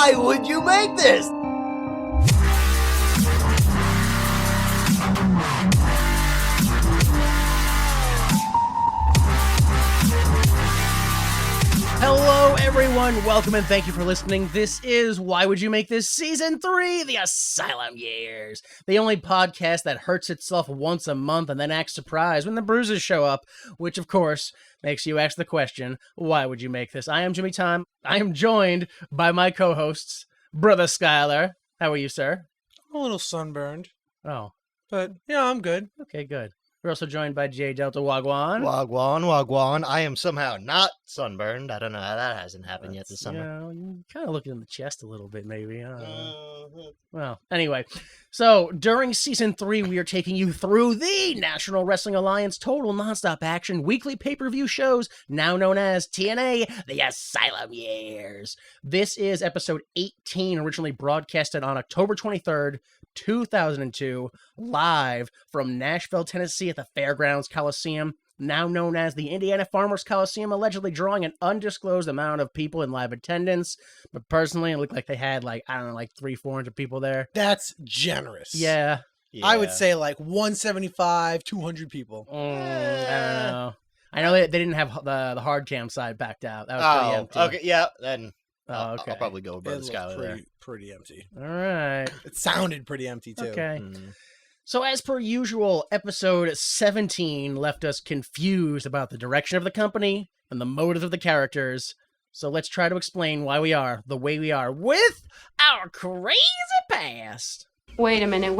Why would you make this? Hello, everyone. Welcome and thank you for listening. This is Why Would You Make This? Season 3, The Asylum Years. The only podcast that hurts itself once a month and then acts surprised when the bruises show up, which, of course, makes you ask the question, why would you make this? I am Jimmy Time. I am joined by my co-hosts, Brother Skylar. How are you, sir? I'm a little sunburned, Oh, but yeah, I'm good. okay, good. We're also joined by J Delta Wagwan. Wagwan. I am somehow not sunburned. I don't know how that hasn't happened yet this summer. You know, you kind of looking in the chest a little bit, maybe. I don't know. Mhm. Well, anyway, so during Season 3, we are taking you through the National Wrestling Alliance total nonstop action weekly pay-per-view shows, now known as TNA, The Asylum Years. This is episode 18, originally broadcasted on October 23rd, 2002, live from Nashville, Tennessee at the Fairgrounds Coliseum, now known as the Indiana Farmers Coliseum, allegedly drawing an undisclosed amount of people in live attendance. But personally, it looked like they had, 300-400 people there. That's generous. Yeah. I would say 175, 200 people. I don't know. I know they didn't have the hard cam side backed out. That was pretty empty. Okay, yeah, then Oh, okay. I'll probably go with Brother It Skylar there. looked pretty empty. All right. It sounded pretty empty, too. Okay. Mm. So as per usual, episode 17 left us confused about the direction of the company and the motives of the characters. So let's try to explain why we are the way we are with our crazy past. Wait a minute.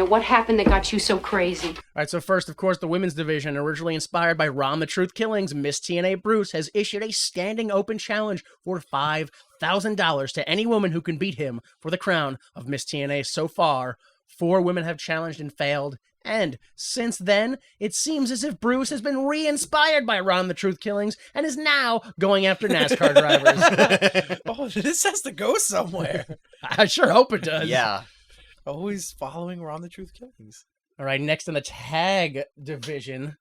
What happened that got you so crazy? All right, so first, of course, the women's division, originally inspired by Ron the Truth Killings, Miss TNA Bruce has issued a standing open challenge for $5,000 to any woman who can beat him for the crown of Miss TNA. So far, 4 women have challenged and failed, and since then, it seems as if Bruce has been re-inspired by Ron the Truth Killings and is now going after NASCAR drivers. Oh, this has to go somewhere. I sure hope it does. Yeah. Always following Ron the Truth Killings. All right, next in the tag division,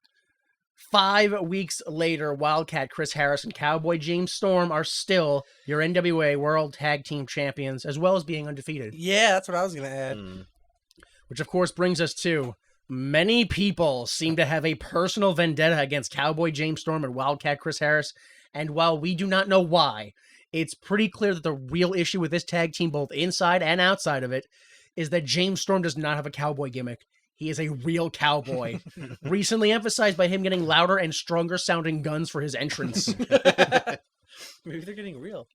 5 weeks later, Wildcat Chris Harris and Cowboy James Storm are still your NWA World Tag Team Champions, as well as being undefeated. Yeah, that's what I was going to add. Which, of course, brings us to many people seem to have a personal vendetta against Cowboy James Storm and Wildcat Chris Harris. And while we do not know why, it's pretty clear that the real issue with this tag team, both inside and outside of it, is that James Storm does not have a cowboy gimmick. He is a real cowboy. Recently emphasized by him getting louder and stronger sounding guns for his entrance. Maybe they're getting real.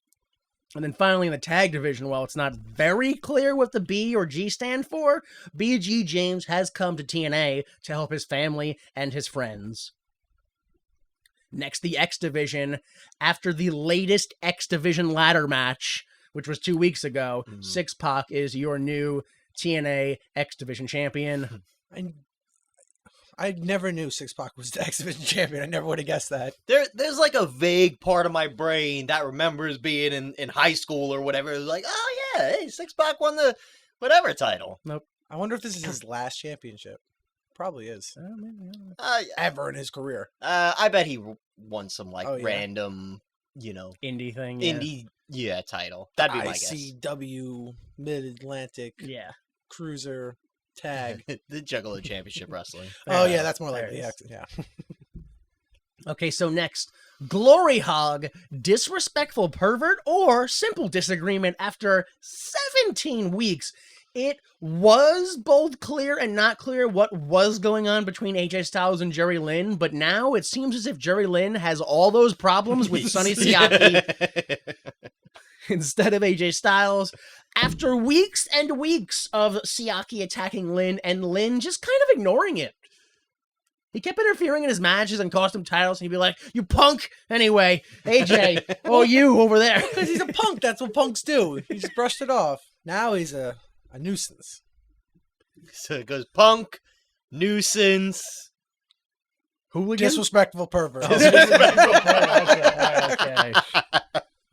And then finally in the tag division, while it's not very clear what the B or G stand for, BG James has come to TNA to help his family and his friends. Next, the X division. After the latest X division ladder match, which was 2 weeks ago, Six-Pac is your new TNA X Division champion. I never knew Six-Pac was the X Division champion. I never would have guessed that. There's a vague part of my brain that remembers being in high school or whatever. It was like, oh yeah, hey, Six-Pac won the whatever title. Nope. I wonder if this is his last championship. Probably is. Maybe. Ever in his career. I bet he won some Oh, yeah. random, Indie thing. Yeah. indie title. That'd be my guess. ICW, Mid-Atlantic, Yeah. Cruiser, Tag. The Juggalo Championship Wrestling. Oh, yeah, that's more There likely. it Yeah. Okay, so next, Glory Hog, disrespectful pervert, or simple disagreement after 17 weeks. It was both clear and not clear what was going on between AJ Styles and Jerry Lynn, but now it seems as if Jerry Lynn has all those problems with Sonny Siaki instead of AJ Styles. After weeks and weeks of Siaki attacking Lynn and Lynn just kind of ignoring it. He kept interfering in his matches and cost him titles, and he'd be like, "You punk!" Anyway, AJ, oh, you over there. Because he's a punk. That's what punks do. He just brushed it off. Now he's a nuisance. So it goes punk, nuisance, Hooligan? Disrespectful pervert. Okay.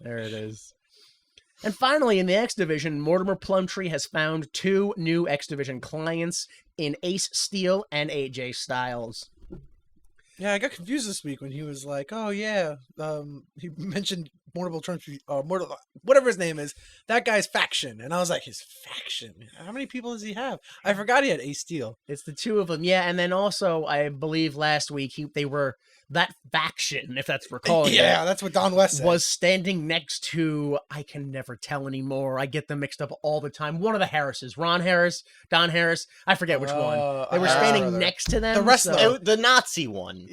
There it is. And finally, in the X Division, Mortimer Plumtree has found 2 new X Division clients in Ace Steel and AJ Styles. Yeah, I got confused this week when he was like, "Oh yeah," he mentioned whatever his name is, that guy's faction. And I was like, his faction? How many people does he have? I forgot he had Ace Steel. It's the two of them, yeah. And then also, I believe last week they were that faction, if that's what we're calling Yeah, it, that's what Don West said. was standing next to, I can never tell anymore. I get them mixed up all the time. One of the Harrises, Ron Harris, Don Harris, I forget which one. They were standing next to them. The wrestler. so- The Nazi one.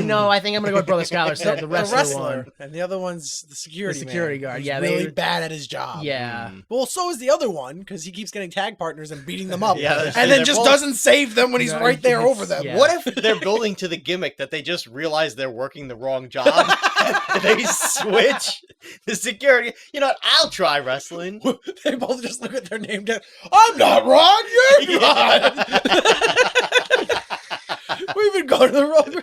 No, I think I'm gonna go with Brother Scholar. So the wrestler one. And the other one's the security guard. who's Yeah, really bad at his job. Yeah. Well, so is the other one because he keeps getting tag partners and beating them up. Yeah, and then they're just both- doesn't save them when he's No, right there it's- over them. yeah. What if they're building to the gimmick that they just realize they're working the wrong job? They switch the security. You know what? I'll try wrestling. They both just look at their name down. I'm not Ron. You're Ron. We've been going to the wrong.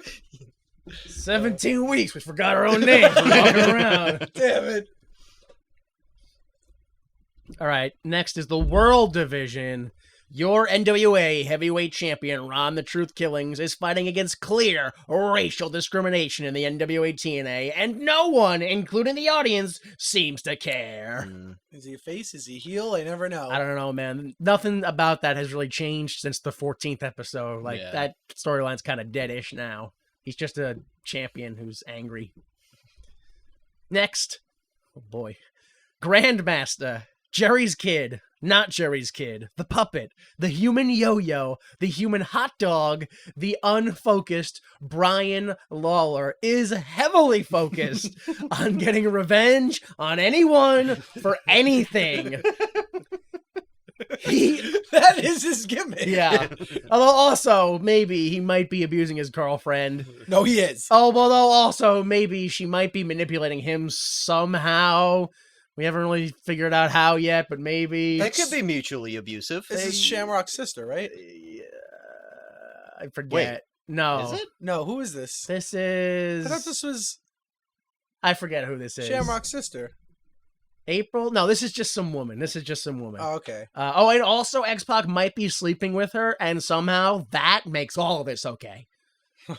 17 weeks. We forgot our own names. We're walking around. Damn it. All right. Next is the World Division. Your NWA heavyweight champion, Ron the Truth Killings, is fighting against clear racial discrimination in the NWA TNA, and no one, including the audience, seems to care. Is he a face? Is he a heel? I never know. I don't know, man. Nothing about that has really changed since the 14th episode. Like, Yeah. that storyline's kind of deadish now. He's just a champion who's angry. Next. Oh, boy. Grandmaster. Jerry's kid. Not Jerry's kid. The puppet. The human yo-yo. The human hot dog. The unfocused Brian Lawler is heavily focused on getting revenge on anyone for anything. That is his gimmick. Yeah. Although also, maybe he might be abusing his girlfriend. No, he is. Oh, although also, maybe she might be manipulating him somehow. We haven't really figured out how yet, but maybe. That could be mutually abusive. This is Shamrock's sister, right? I forget. No. Is it? No, who is this? This I is. thought this was I forget who this is. Shamrock's sister. April? No, this is just some woman. Oh, okay. And also X-Pac might be sleeping with her, and somehow that makes all of this okay.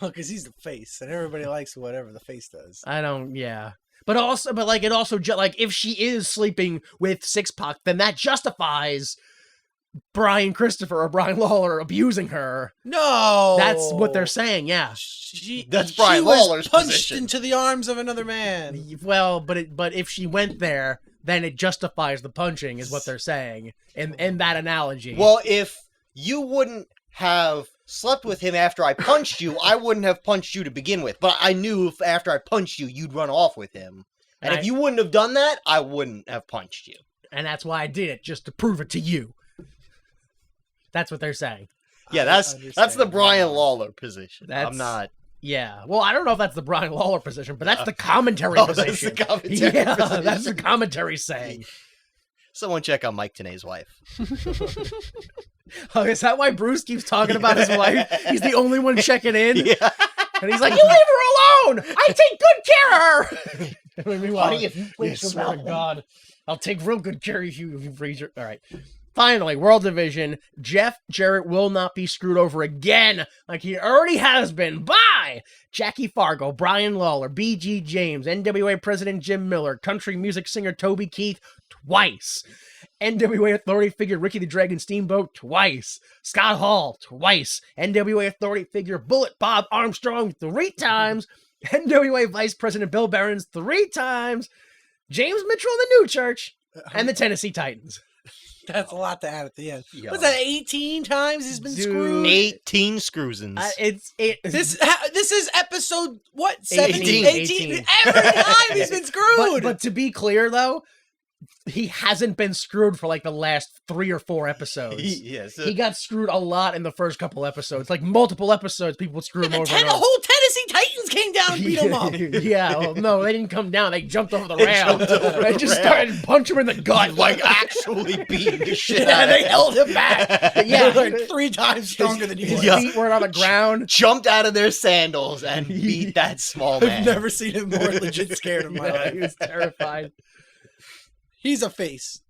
Because he's the face, and everybody likes whatever the face does. Yeah. But if she is sleeping with Six-Pac, then that justifies Brian Christopher or Brian Lawler abusing her. No! That's what they're saying, yeah. That's Brian she was Lawler's punched position. into the arms of another man. Well, but if she went there, then it justifies the punching, is what they're saying in that analogy. Well, if you wouldn't have slept with him after I punched you, I wouldn't have punched you to begin with. But I knew if after I punched you, you'd run off with him. And if you wouldn't have done that, I wouldn't have punched you. And that's why I did it, just to prove it to you. That's what they're saying. Yeah, that's the Brian Lawler position. I'm not. Yeah. Well, I don't know if that's the Brian Lawler position, but that's the commentary position. That's the commentary Yeah, position. that's the commentary saying. Someone check on Mike Tenay's wife. Oh, is that why Bruce keeps talking about his wife? He's the only one checking in? Yeah. And he's like, you leave her alone! I take good care of her! Meanwhile, Honey, if you I please swear to come out. God, I'll take real good care of you if you raise your... All right. Finally, World Division, Jeff Jarrett will not be screwed over again like he already has been by Jackie Fargo, Brian Lawler, B.G. James, NWA President Jim Miller, country music singer Toby Keith twice, NWA Authority figure Ricky the Dragon Steamboat twice, Scott Hall twice, NWA Authority figure Bullet Bob Armstrong 3 times, NWA Vice President Bill Barons 3 times, James Mitchell and the New Church, and the Tennessee Titans. That's a lot to add at the end. Yo. What's that, 18 times he's been Dude. screwed? 18 screws-ins. This is episode, what, 18. 17? 18? Every time he's been screwed! But to be clear, though, he hasn't been screwed for like the last 3 or 4 episodes. He got screwed a lot in the first couple episodes. Like multiple episodes, people would screw him over. The whole Tennessee Titans came down and beat him up. Yeah, well, no, they didn't come down. They jumped over the rail. They just started to punch him in the gut. Like actually beating the shit Yeah, out of they him. held him back. Yeah. They're like 3 times stronger than he His was. Yeah. feet weren't on the ground. Jumped out of their sandals and beat that small man. I've never seen him more legit scared in my Yeah, life. he was terrified. He's a face.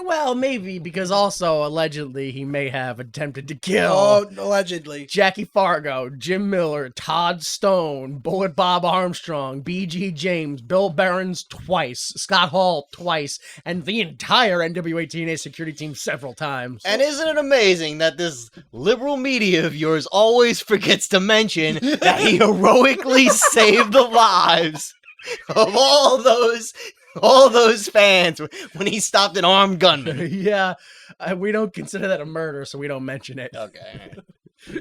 Well, maybe, because also, allegedly, he may have attempted to kill Oh, allegedly. Jackie Fargo, Jim Miller, Todd Stone, Bullet Bob Armstrong, B.G. James, Bill Barons twice, Scott Hall twice, and the entire NWA TNA security team several times. And isn't it amazing that this liberal media of yours always forgets to mention that he heroically saved the lives of all those fans when he stopped an armed gunman? Yeah, we don't consider that a murder, so we don't mention it. Okay.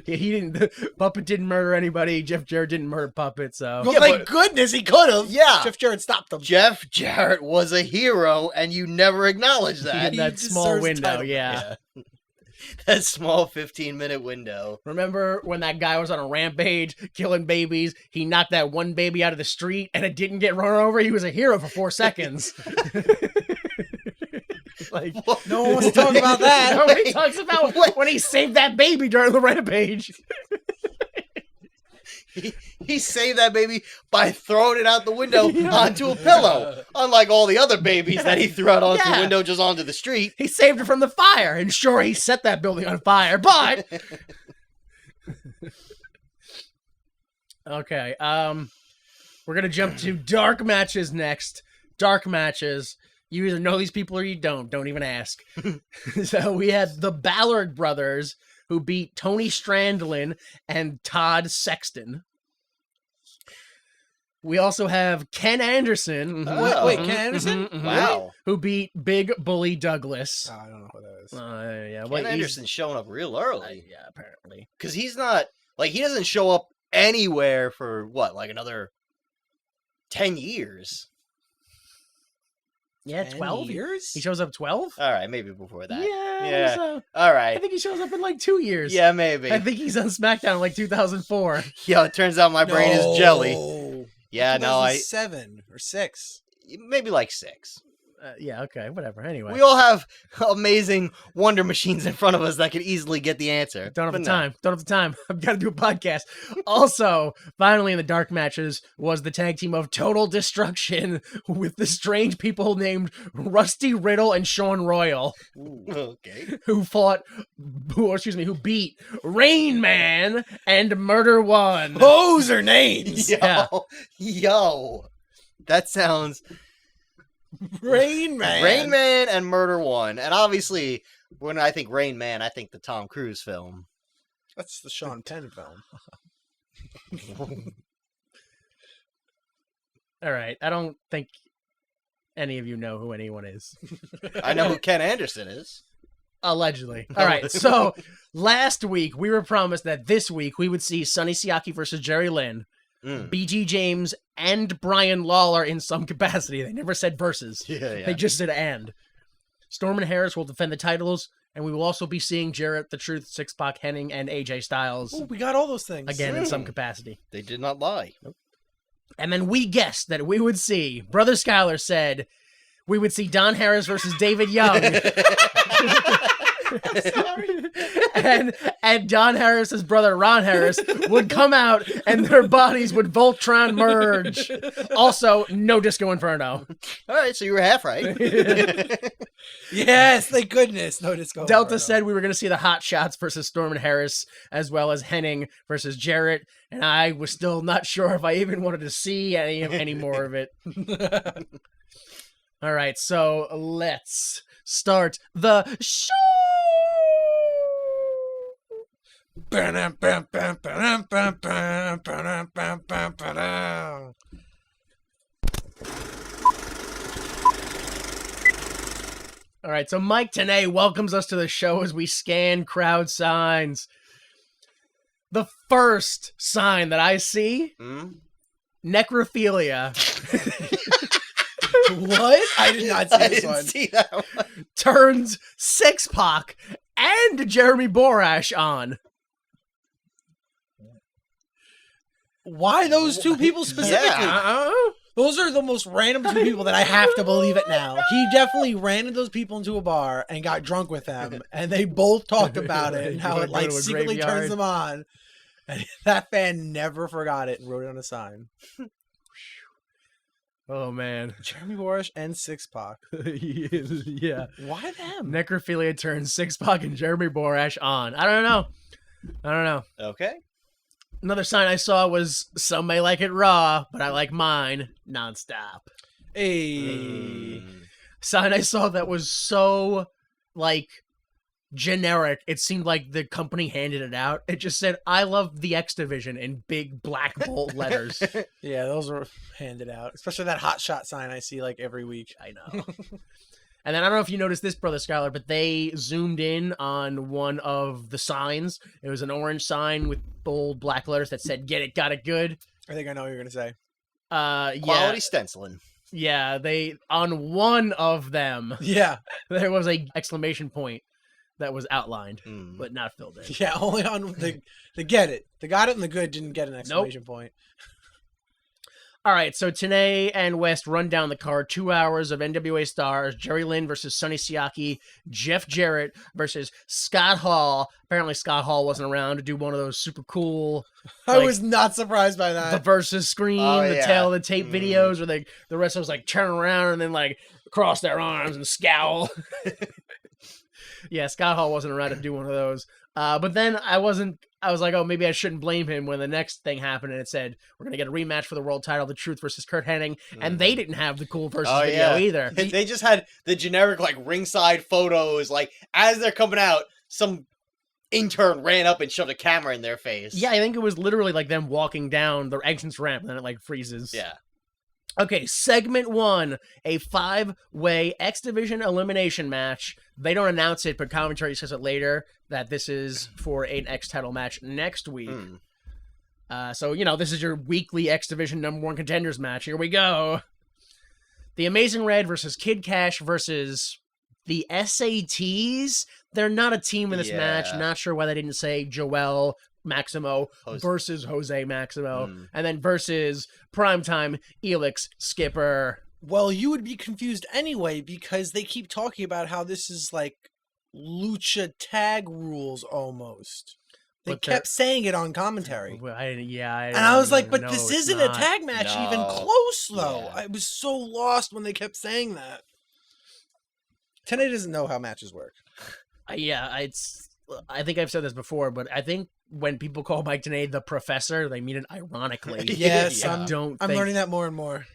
He didn't. Puppet didn't murder anybody. Jeff Jarrett didn't murder Puppet, so. Well, Yeah, thank goodness he could have. Yeah. Jeff Jarrett stopped him. Jeff Jarrett was a hero, and you never acknowledge that. In that He small deserves the window, title. yeah. That small 15-minute window. Remember when that guy was on a rampage, killing babies? He knocked that one baby out of the street, and it didn't get run over. He was a hero for 4 seconds. Like, No one wants to talk about that. nobody talks about when he saved that baby during the rampage. He saved that baby by throwing it out the window onto a pillow. Unlike all the other babies that he threw out onto the Yeah. window just onto the street. He saved her from the fire, and sure, he set that building on fire, but... Okay, we're gonna jump to dark matches next. Dark matches. You either know these people or you don't. Don't even ask. So we had the Ballard brothers, who beat Tony Strandlin and Todd Sexton. We also have Ken Anderson. Oh. Wait, Ken Anderson? Wow. Who beat Big Bully Douglas. Oh, I don't know who that is. Yeah, well, Ken he's- Anderson's showing up real early. yeah, apparently. Because he's not, like, he doesn't show up anywhere for, what, like another 10 years? Yeah, 10 12 years? He shows up 12? All right, maybe before that. Yeah. Yeah. So All I right. think he shows up in like 2 years. Yeah, maybe. I think he's on SmackDown in like 2004. Yo, it turns out my brain is jelly. No. Yeah, no, 7 or 6. maybe like 6. Yeah, okay, whatever. Anyway. We all have amazing wonder machines in front of us that could easily get the answer. Don't have but the no. time. Don't have the time. I've got to do a podcast. Also, finally in the dark matches was the tag team of Total Destruction with the strange people named Rusty Riddle and Sean Royal, Okay. who beat Rain Man and Murder One. Those are names. Yeah. Yo. That sounds Rain Man. Rain Man and Murder One. And obviously, when I think Rain Man, I think the Tom Cruise film. That's the Sean Penn film. All right. I don't think any of you know who anyone is. I know who Ken Anderson is. Allegedly. All right. So last week we were promised that this week we would see Sonny Siaki versus Jerry Lynn, BG James, and Brian Lawler in some capacity. They never said versus. Yeah. They just said and. Storm and Harris will defend the titles, and we will also be seeing Jarrett the Truth, Six-Pac Henning, and AJ Styles Oh, we got all those things. again in some capacity. They did not lie. And then we guessed that we would see, Brother Skyler said, we would see Don Harris versus David Young. and Don Harris's brother Ron Harris would come out and their bodies would Voltron merge. Also, no Disco Inferno. All right, so you were half right. Yes, thank goodness. No Disco. Delta Inferno. said we were going to see the Hot Shots versus Storm and Harris, as well as Henning versus Jarrett, and I was still not sure if I even wanted to see any more of it. All right, so let's start the show. All right, so Mike Tenay welcomes us to the show as we scan crowd signs. The first sign that I see, necrophilia, What? I did not see I this didn't one. see that one. turns Six-Pac and Jeremy Borash on. Why those two people specifically? Yeah. Those are the most random two people that I have to believe it now. He definitely ran into those people into a bar and got drunk with them, and they both talked about it and how it like Go to a secretly graveyard. turns them on. And that fan never forgot it and wrote it on a sign. Oh man. Jeremy Borash and Six Pac. Yeah. Why them? Necrophilia turns Six Pac and Jeremy Borash on. I don't know. Okay. Another sign I saw was some may like it raw, but I like mine nonstop. Hey. Sign I saw that was so like generic. It seemed like the company handed it out. It just said, "I love the X Division" in big black bold letters. Yeah, those were handed out. Especially that hot shot sign I see like every week. I know. And then I don't know if you noticed this, Brother Skylar, but they zoomed in on one of the signs. It was an orange sign with bold black letters that said, "Get it, got it good." I think I know what you're gonna say. Quality stenciling. Yeah, they on one of them Yeah. there was a exclamation point that was outlined, but not filled in. Yeah, only on the get it. The got it and the good didn't get an exclamation point. All right, so Tenay and West run down the card. 2 hours of NWA stars. Jerry Lynn versus Sonny Siaki. Jeff Jarrett versus Scott Hall. Apparently Scott Hall wasn't around to do one of those super cool... I like, was not surprised by that. the versus screen, the tail of the tape videos where the wrestlers like turn around and then like cross their arms and scowl. Yeah, Scott Hall wasn't around to do one of those. But then I was like, oh, maybe I shouldn't blame him when the next thing happened and it said, we're going to get a rematch for the world title, The Truth versus Kurt Hennig. And they didn't have the cool versus video either. They just had the generic, like, ringside photos. Like, as they're coming out, some intern ran up and shoved a camera in their face. Yeah, I think it was literally like them walking down the entrance ramp and then it like freezes. Yeah. Okay, segment 1, a 5-way X Division elimination match. They don't announce it, but commentary says it later that this is for an X title match next week. So, this is your weekly X Division #1 contenders match. Here we go. The Amazing Red versus Kid Cash versus the SATs. They're not a team in this match. Not sure why they didn't say Joel Maximo versus Jose Maximo, and then versus Primetime Elix Skipper. Well, you would be confused anyway because they keep talking about how this is like lucha tag rules almost. They kept saying it on commentary. And I was like, but this isn't a tag match even close, though. Yeah. I was so lost when they kept saying that. TNA doesn't know how matches work. I think I've said this before, but I think when people call Mike Tenay the Professor, they mean it ironically. Yes, I'm learning that more and more.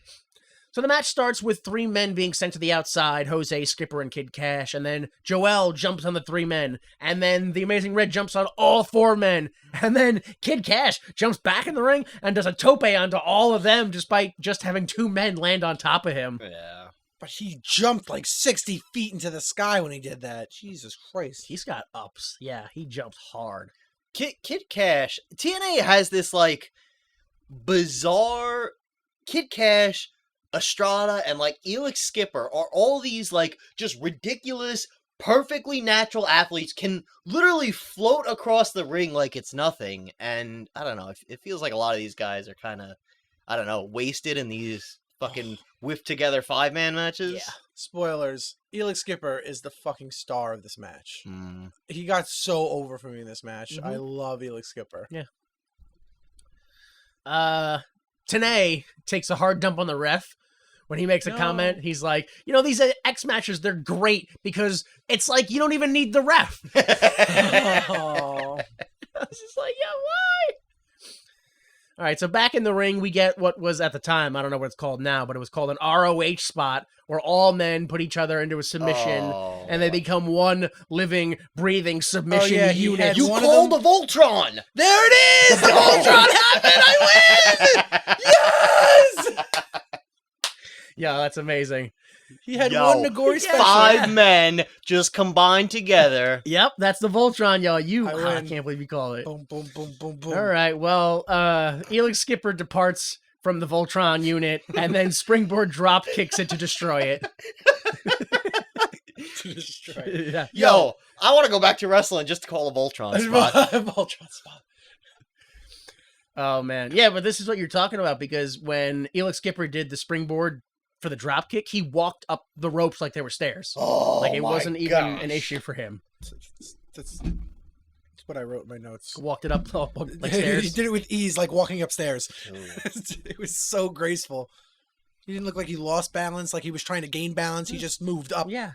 So the match starts with 3 men being sent to the outside, Jose, Skipper, and Kid Cash, and then Joel jumps on the 3 men, and then the Amazing Red jumps on all 4 men, and then Kid Cash jumps back in the ring and does a tope onto all of them despite just having 2 men land on top of him. Yeah. But he jumped like 60 feet into the sky when he did that. Jesus Christ. He's got ups. Yeah, he jumped hard. Kid Cash, TNA has this like bizarre Kid Cash, Estrada, and like Elix Skipper are all these like just ridiculous, perfectly natural athletes, can literally float across the ring like it's nothing. And I don't know, it feels like a lot of these guys are kind of, I don't know, wasted in these fucking whipped together 5-man matches. Yeah. Spoilers. Elix Skipper is the fucking star of this match. He got so over for me in this match. I love Elix Skipper. Yeah. Tenay takes a hard dump on the ref when he makes a comment. He's like, these X matches, they're great because it's like you don't even need the ref. I was just like, why? All right, so back in the ring, we get what was at the time, I don't know what it's called now, but it was called an ROH spot where all men put each other into a submission and they become one living, breathing submission unit. You called the Voltron! There it is! The Voltron happened! I win! Yes! Yeah, that's amazing. He had one Nagori special. 5 men just combined together. Yep, that's the Voltron, y'all. I can't believe you call it. Boom, boom, boom, boom, boom. All right, well, Elix Skipper departs from the Voltron unit, and then Springboard drop kicks it to destroy it. To destroy it. Yeah. Yo, I want to go back to wrestling just to call a Voltron spot. Voltron spot. Oh, man. Yeah, but this is what you're talking about, because when Elix Skipper did the Springboard for the drop kick, he walked up the ropes like they were stairs. Like it wasn't even an issue for him. That's what I wrote in my notes. Walked it up like stairs. He did it with ease, like walking upstairs. It was so graceful. He didn't look like he lost balance, like he was trying to gain balance. He just moved up. Yeah.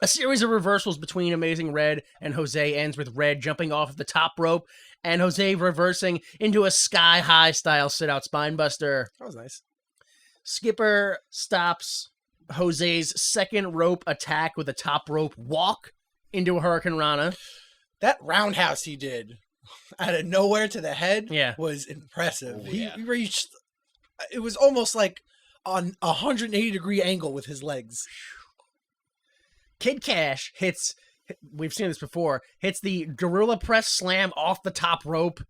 A series of reversals between Amazing Red and Jose ends with Red jumping off of the top rope and Jose reversing into a sky-high style sit-out spinebuster. That was nice. Skipper stops Jose's second rope attack with a top rope walk into a Hurricane Rana. That roundhouse he did out of nowhere to the head Yeah. was impressive. Oh, yeah. He reached, it was almost like on a 180-degree angle with his legs. Kid Cash hits, we've seen this before, hits the Gorilla Press Slam off the top rope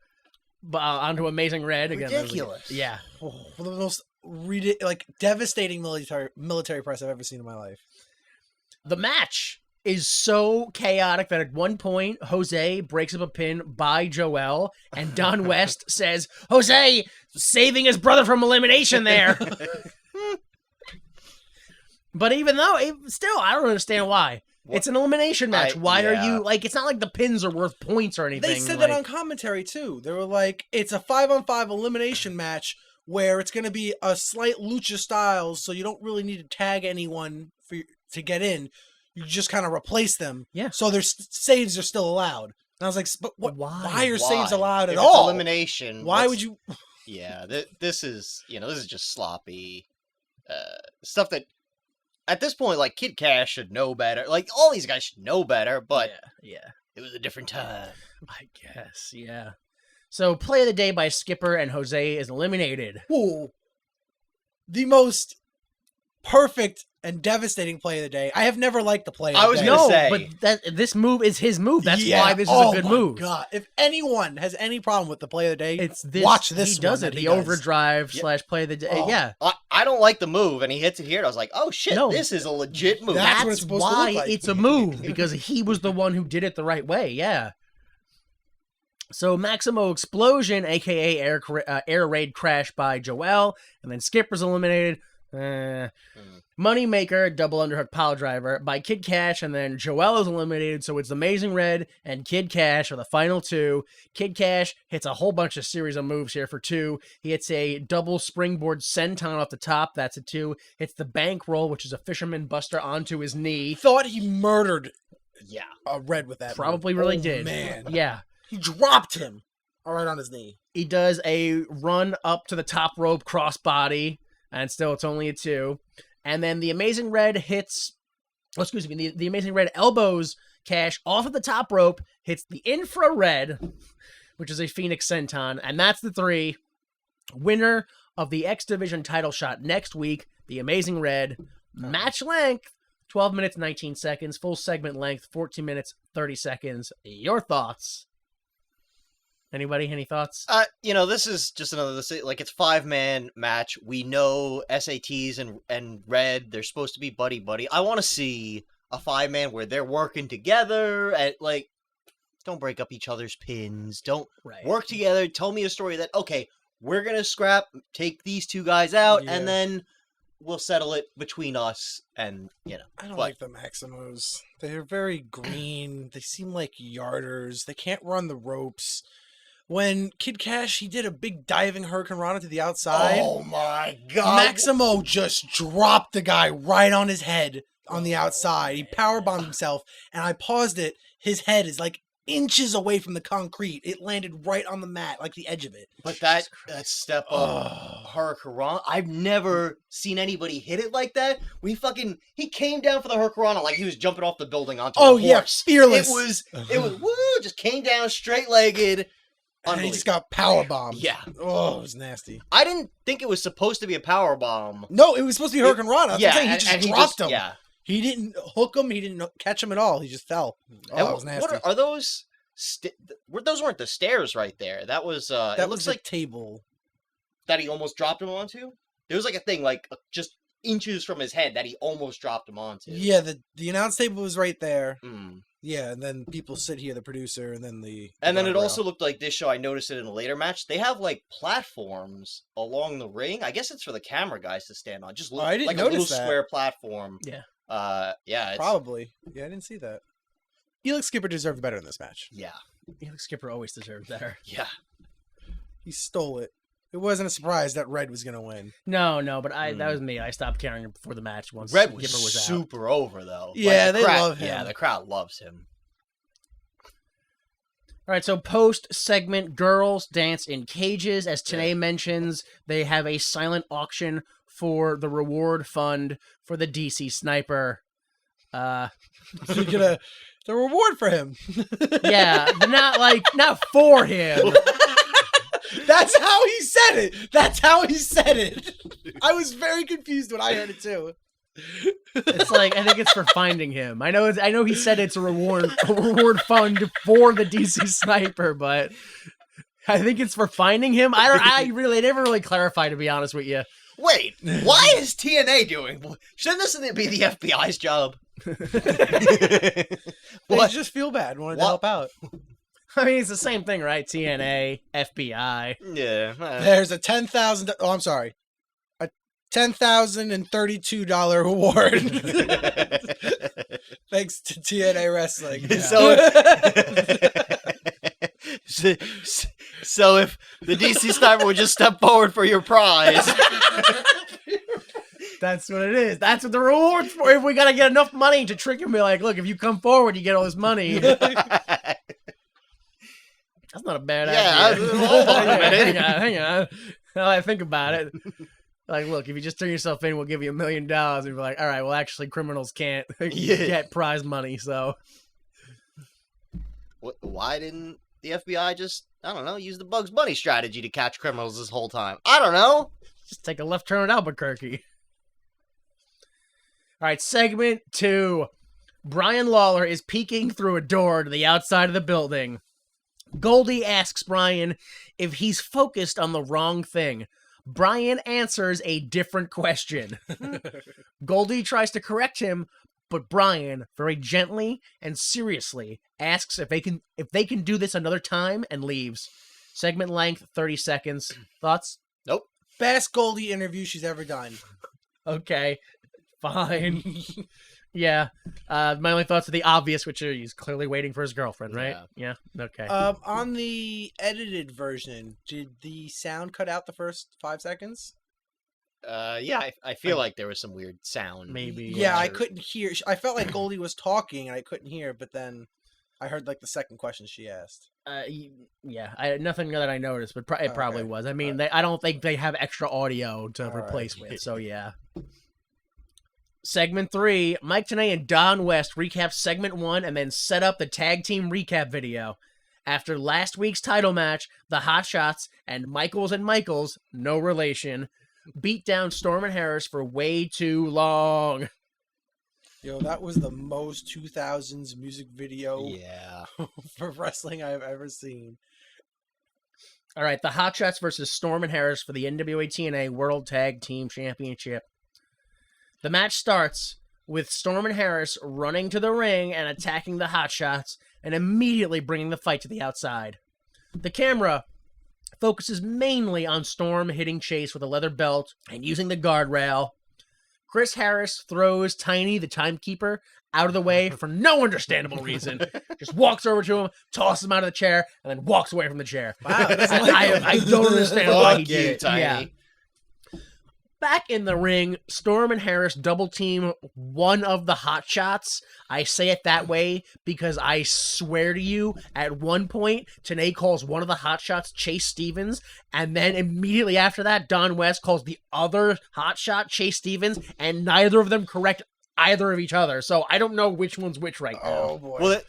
onto Amazing Red. Again, Ridiculous. Yeah. Oh, one of the most devastating military press I've ever seen in my life. The match is so chaotic that at one point, Jose breaks up a pin by Joel, and Don West says, Jose, saving his brother from elimination there. But even though, still, I don't understand why. It's an elimination match. Why are you, it's not like the pins are worth points or anything. They said that on commentary, too. They were like, it's a 5-on-5 elimination match where it's going to be a slight lucha style, so you don't really need to tag anyone to get in. You just kind of replace them. Yeah. So their saves are still allowed. And I was like, but why are saves allowed at If all? It's elimination. Why would you? Yeah, this is just sloppy stuff that at this point, like, Kid Cash should know better. Like, all these guys should know better, but Yeah. it was a different time. I guess, yeah. So, play of the day by Skipper and Jose is eliminated. Ooh, the most perfect and devastating play of the day. I have never liked the play of the day. I was gonna say. But this move is his move. That's why this is a good move. God. If anyone has any problem with the play of the day, It's this. watch this He does one it. that The overdrive / play of the day. Oh. Yeah. I don't like the move, and he hits it here, and I was like, oh shit, No. this is a legit move. That's what it's supposed to why look like. it's a move, because he was the one who did it the right way. Yeah. So Maximo Explosion, aka Air Raid Crash by Joel, and then Skipper's eliminated. Moneymaker, double underhook pile driver by Kid Cash, and then Joel is eliminated, so it's Amazing Red and Kid Cash are the final two. Kid Cash hits a whole bunch of series of moves here for 2. He hits a double springboard senton off the top, that's a 2. Hits the bankroll, which is a fisherman buster onto his knee. thought he murdered Yeah. Red with that. Probably move. really Oh, did. Man, Yeah. he dropped him all right on his knee. He does a run up to the top rope crossbody, and still it's only a 2. And then the Amazing Red hits, the Amazing Red elbows Cash off of the top rope, hits the infrared, which is a Phoenix Senton, and that's the 3. Winner of the X Division title shot next week, the Amazing Red. Match length, 12 minutes, 19 seconds. Full segment length, 14 minutes, 30 seconds. Your thoughts? Anybody? Any thoughts? This is just another, like, it's 5-man match. We know SATs and Red, they're supposed to be buddy-buddy. I want to see a 5-man where they're working together and, like, don't break up each other's pins. Don't work together. Tell me a story that, okay, we're going to scrap, take these 2 guys out, and then we'll settle it between us and, I don't like the Maximos. They're very green. They seem like yarders. They can't run the ropes. When Kid Cash, he did a big diving Hurricane Rana to the outside. Oh my god. Maximo just dropped the guy right on his head on the outside. He powerbombed himself, and I paused it. His head is like inches away from the concrete. It landed right on the mat, like the edge of it. But that step up Hurricane, I've never seen anybody hit it like that. He came down for the Hurricane like he was jumping off the building onto a horse. Fearless. It was woo, just came down straight-legged. And he just got powerbombed. Yeah. Oh, it was nasty. I didn't think it was supposed to be a power bomb. No, it was supposed to be Hurricane Rana. Yeah, he just dropped him. Yeah. He didn't hook him. He didn't catch him at all. He just fell. Oh, it was nasty. What are those? Those weren't the stairs right there. That was. It looks like table that he almost dropped him onto. There was like a thing like just inches from his head that he almost dropped him onto. Yeah, the announce table was right there. Mm. Yeah, and then people sit here, the producer, and then the and then it guardrail. also looked like this show. I noticed it in a later match. They have like platforms along the ring. I guess it's for the camera guys to stand on. Just I didn't like a notice little that. square platform. Yeah. Yeah. Probably. Yeah, I didn't see that. Felix Skipper deserved better in this match. Yeah. Skipper always deserves better. Yeah. He stole it. It wasn't a surprise that Red was going to win. No, but that was me. I stopped caring before the match once Red was, Gipper was super over though. Yeah, the they crowd, love him. Yeah, the crowd loves him. All right, so post-segment, girls dance in cages. As Tanae mentions, they have a silent auction for the reward fund for the DC Sniper. Speaking of the reward for him. Yeah, but not for him. That's how he said it. I was very confused when I heard it too. It's like, I think it's for finding him. I know he said it's a reward fund for the DC Sniper, but I think it's for finding him. They never really clarified, to be honest with you. Wait, why is TNA doing? Shouldn't this be the FBI's job? They just feel bad, wanted to help out. I mean, it's the same thing, right? TNA, FBI. Yeah. There's a $10,000. Oh, I'm sorry. A $10,032 reward. Thanks to TNA Wrestling. Yeah. So if the DC Sniper would just step forward for your prize. That's what it is. That's what the reward's for. If we gotta get enough money to trick him, be like, look, if you come forward, you get all this money. That's not a bad idea. Hold on a minute. Hang on. Now I think about it. Like, look, if you just turn yourself in, we'll give you $1 million. And you're like, all right, well, actually, criminals can't get prize money, so. Why didn't the FBI just, I don't know, use the Bugs Bunny strategy to catch criminals this whole time? I don't know. Just take a left turn at Albuquerque. All right, segment 2. Brian Lawler is peeking through a door to the outside of the building. Goldie asks Brian if he's focused on the wrong thing. Brian answers a different question. Goldie tries to correct him, but Brian, very gently and seriously, asks if they can do this another time and leaves. Segment length, 30 seconds. Thoughts? Nope. Best Goldie interview she's ever done. Okay, fine. Yeah. My only thoughts are the obvious, which are he's clearly waiting for his girlfriend, right? Yeah. Okay. On the edited version, did the sound cut out the first 5 seconds? Yeah, I feel like there was some weird sound. Maybe. Yeah, I couldn't hear. I felt like Goldie was talking and I couldn't hear, but then I heard like the second question she asked. Yeah, nothing that I noticed, but it probably was. I mean, I don't think they have extra audio to replace with, so yeah. Segment 3, Mike Tenay and Don West recap Segment 1 and then set up the tag team recap video. After last week's title match, the Hot Shots and Michaels, no relation, beat down Storm and Harris for way too long. Yo, that was the most 2000s music video Yeah. for wrestling I've ever seen. All right, the Hot Shots versus Storm and Harris for the NWA TNA World Tag Team Championship. The match starts with Storm and Harris running to the ring and attacking the Hot Shots and immediately bringing the fight to the outside. The camera focuses mainly on Storm hitting Chase with a leather belt and using the guardrail. Chris Harris throws Tiny, the timekeeper, out of the way for no understandable reason. Just walks over to him, tosses him out of the chair, and then walks away from the chair. Wow, I don't understand why he did it. Tiny. Yeah. Back in the ring, Storm and Harris double team one of the Hot Shots. I say it that way because I swear to you, at one point, Tenay calls one of the Hot Shots Chase Stevens, and then immediately after that, Don West calls the other Hot Shot Chase Stevens, and neither of them correct either of each other. So I don't know which one's which right now. Oh boy. Well,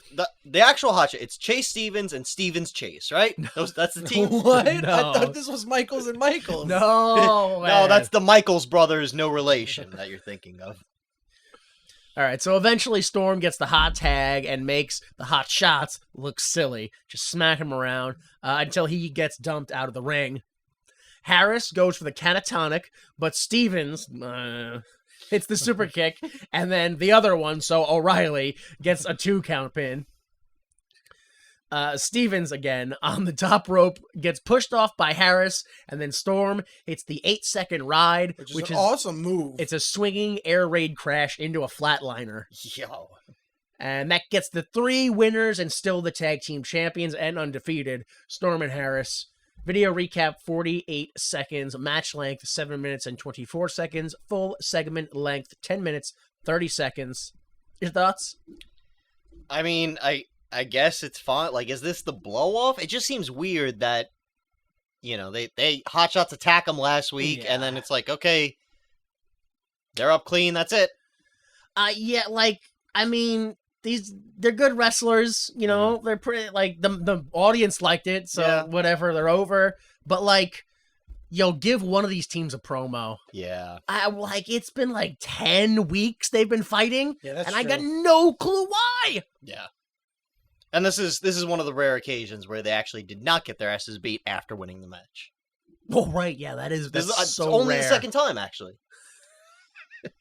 the actual Hot Shot, it's Chase Stevens and Stevens Chase, right? That's the team. What? No. I thought this was Michaels and Michaels. No, No, that's the Michaels brothers, no relation that you're thinking of. All right, so eventually Storm gets the hot tag and makes the Hot Shots look silly. Just smack him around until he gets dumped out of the ring. Harris goes for the catatonic, but Stevens hits the super kick, and then the other one, so O'Reilly, gets a 2-count pin. Stevens, again, on the top rope, gets pushed off by Harris, and then Storm hits the 8-second ride, Which is an awesome move. It's a swinging air raid crash into a flatliner. Yo. And that gets the 3 winners and still the tag team champions and undefeated, Storm and Harris. Video recap, 48 seconds. Match length, 7 minutes and 24 seconds. Full segment length, 10 minutes, 30 seconds. Your thoughts? I mean, I guess it's fine. Like, is this the blow-off? It just seems weird that, they Hot Shots attack them last week, and then it's like, okay, they're up clean, that's it. They're good wrestlers, they're pretty, the audience liked it, so whatever, they're over. But, give one of these teams a promo. Yeah. It's been 10 weeks they've been fighting, and true. I got no clue why. Yeah. And this is one of the rare occasions where they actually did not get their asses beat after winning the match. Oh, right, yeah, that's so only rare. the second time, actually.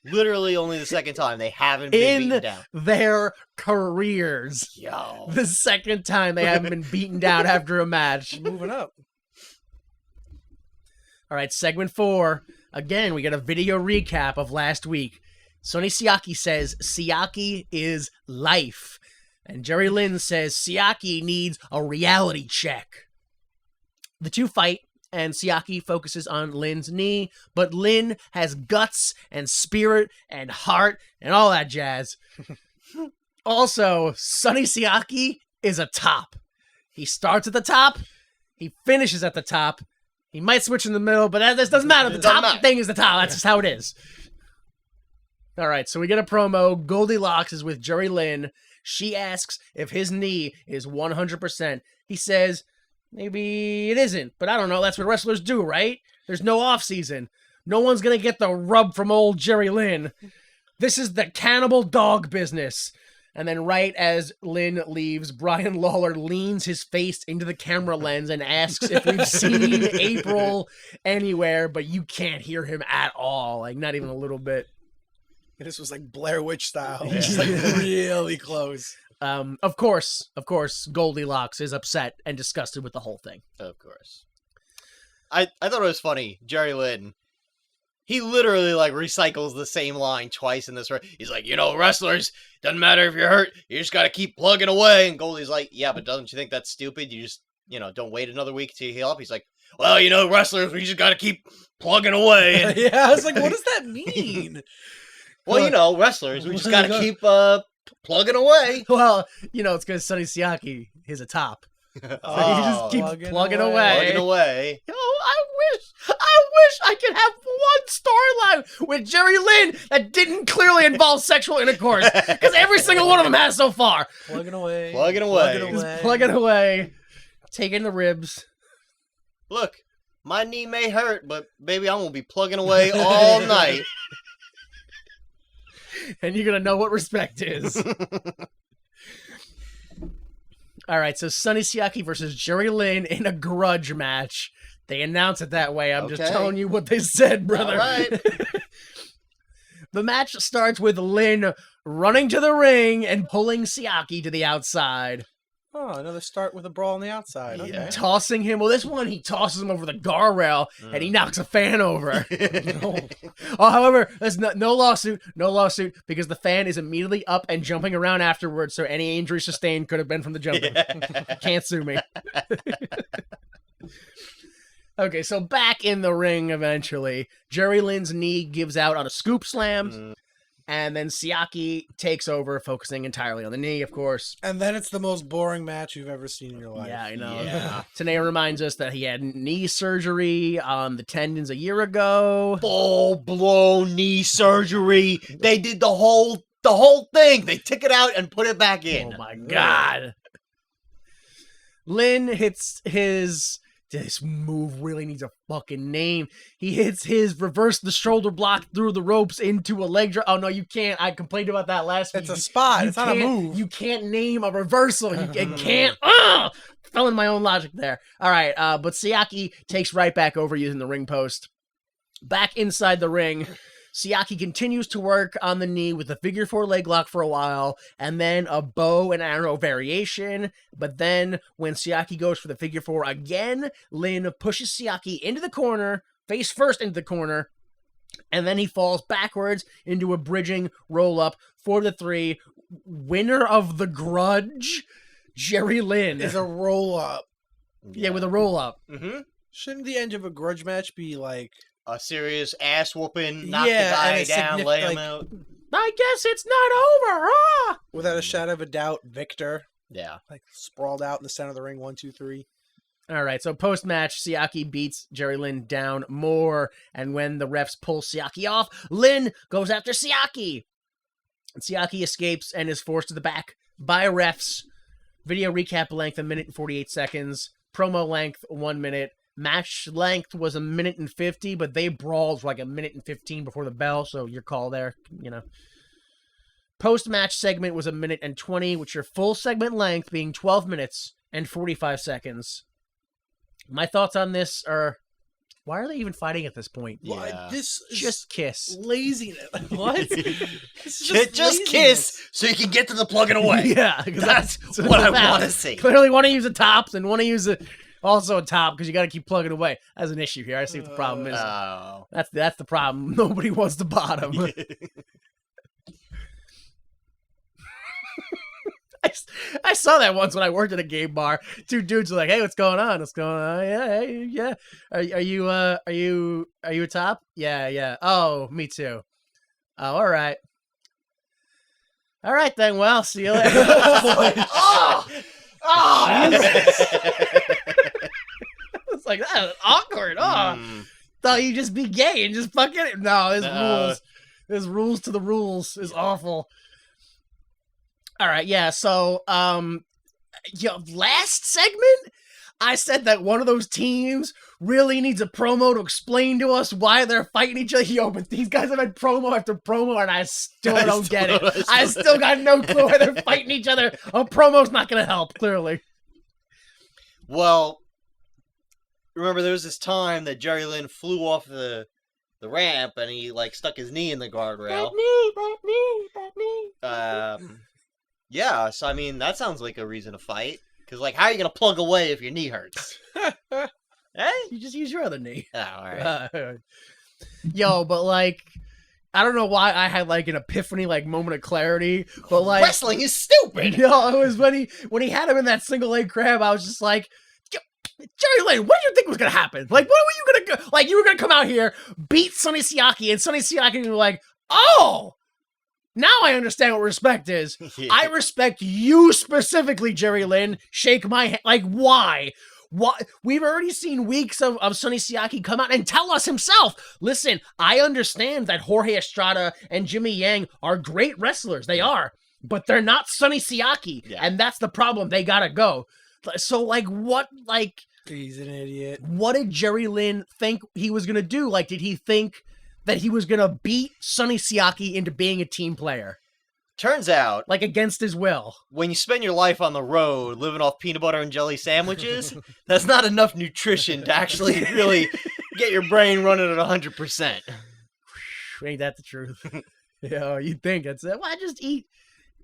Literally only the second time they haven't been beaten down. Their careers. Yo. The second time they haven't been beaten down after a match. Moving up. All right, segment 4. Again, we got a video recap of last week. Sonny Siaki says Siaki is life. And Jerry Lynn says Siaki needs a reality check. The two fight, and Siaki focuses on Lynn's knee, but Lynn has guts and spirit and heart and all that jazz. Also, Sonny Siaki is a top. He starts at the top, he finishes at the top. He might switch in the middle, but that doesn't matter. The top thing is the top. That's just how it is. All right, so we get a promo. Goldilocks is with Jerry Lynn. She asks if his knee is 100%. He says, maybe it isn't, but I don't know. That's what wrestlers do, right? There's no off season. No one's going to get the rub from old Jerry Lynn. This is the cannibal dog business. And then right as Lynn leaves, Brian Lawler leans his face into the camera lens and asks if we've seen April anywhere, but you can't hear him at all. Not even a little bit. This was Blair Witch style. Just really close. Of course, Goldilocks is upset and disgusted with the whole thing. Of course. I thought it was funny. Jerry Lynn, he literally recycles the same line twice in this. He's like, wrestlers, doesn't matter if you're hurt, you just got to keep plugging away. And Goldie's like, yeah, but don't you think that's stupid? You just, don't wait another week to heal up. He's like, well, wrestlers, we just got to keep plugging away. Yeah, I was like, what does that mean? Well, wrestlers, we just got to keep plugging away. Well, it's because Sonny Siaki is a top. So he just keeps plugging away. Plugging away. I wish I could have one storyline with Jerry Lynn that didn't clearly involve sexual intercourse. Because every single one of them has so far. Plugging away. Plugging away. Just plugging away. Taking the ribs. Look, my knee may hurt, but baby, I'm going to be plugging away all night. And you're going to know what respect is. All right, so Sonny Siaki versus Jerry Lynn in a grudge match. They announce it that way. I'm just telling you what they said, brother. All right. The match starts with Lynn running to the ring and pulling Siaki to the outside. Oh, another start with a brawl on the outside. Okay. Yeah. Tossing him. Well, this one, he tosses him over the guardrail and he knocks a fan over. However, there's no lawsuit, because the fan is immediately up and jumping around afterwards, so any injury sustained could have been from the jumping. Can't sue me. Okay, so back in the ring eventually. Jerry Lynn's knee gives out on a scoop slam. And then Siaki takes over, focusing entirely on the knee, of course. And then it's the most boring match you've ever seen in your life. Yeah, I know. Yeah. Tanea reminds us that he had knee surgery on the tendons a year ago. Full-blown knee surgery. They did the whole thing. They took it out and put it back in. Oh my God. Lynn hits his... This move really needs a fucking name. He hits his reverse the shoulder block through the ropes into a leg drop. Oh, no, you can't. I complained about that last week. It's a spot. It's not a move. You can't name a reversal. You can't. Fell in my own logic there. All right, but Siaki takes right back over using the ring post. Back inside the ring, Siaki continues to work on the knee with the figure 4 leg lock for a while, and then a bow and arrow variation. But then, when Siaki goes for the figure 4 again, Lynn pushes Siaki into the corner, face first into the corner, and then he falls backwards into a bridging roll-up for the 3. Winner of the grudge, Jerry Lynn. Is a roll-up. Yeah, with a roll-up. Mm-hmm. Shouldn't the end of a grudge match be like A serious ass whooping, knock Yeah, the guy and a down, lay him like- out. I guess it's not over, ah! without a shadow of a doubt, Victor Yeah. like sprawled out in the center of the ring, 1, 2, 3. All right, so post-match, Siaki beats Jerry Lynn down more, and when the refs pull Siaki off, Lynn goes after Siaki. And Siaki escapes and is forced to the back by refs. Video recap length, 1 minute and 48 seconds. Promo length, 1 minute. Match length was 1 minute and 50, but they brawled for like 1 minute and 15 before the bell, so your call there, you know. Post-match segment was 1 minute and 20, with your full segment length being 12 minutes and 45 seconds. My thoughts on this are, why are they even fighting at this point? Yeah. This is Just kiss. laziness. What? This is Just laziness. kiss so you can get to the plugging away. Yeah, because That's what I want to see. Clearly want to use the tops and want to use also a top because you got to keep plugging away. That's an issue here. I see what the problem is. Oh. That's the problem. Nobody wants the bottom. I saw that once when I worked at a game bar. Two dudes were like, "Hey, what's going on? What's going on? Yeah, hey, yeah. Are you a top? Yeah. Oh, me too. Oh, all right. All right then. Well, see you later." Oh! It's like that was awkward. Oh, Mm. thought you'd just be gay and just fucking no. There's No. rules. There's rules to the rules. Is awful. All right, yeah. So, last segment, I said that one of those teams really needs a promo to explain to us why they're fighting each other. Yo, but these guys have had promo after promo, and I still don't get it. I still got no clue why they're fighting each other. A promo's not going to help, clearly. Well, remember there was this time that Jerry Lynn flew off the ramp and he like stuck his knee in the guardrail. Back knee. Yeah, so I mean that sounds like a reason to fight. Because like, how are you gonna plug away if your knee hurts? Hey? You just use your other knee. Oh, all right. Yo, but like, I don't know why I had like an epiphany, like moment of clarity, but like, Wrestling is stupid. yo, it was when he had him in that single leg crab. I was just like, Jerry Lynn, what did you think was gonna happen? Like, what were you gonna go? Like, you were gonna come out here, beat Sonny Siaki, and Sonny Siaki was like, oh. Now I understand what respect is. I respect you specifically, Jerry Lynn. Shake my hand. Like, why? Why? We've already seen weeks of Sonny Siaki come out and tell us himself, listen, I understand that Jorge Estrada and Jimmy Yang are great wrestlers. They are. But they're not Sonny Siaki. Yeah. And that's the problem. They gotta go. So, like, what, like... He's an idiot. What did Jerry Lynn think he was gonna do? Like, did he think that he was gonna beat Sonny Siaki into being a team player? Turns out, Like, against his will. when you spend your life on the road living off peanut butter and jelly sandwiches, that's not enough nutrition to actually really get your brain running at 100%. Ain't that the truth? You'd think it's why just eat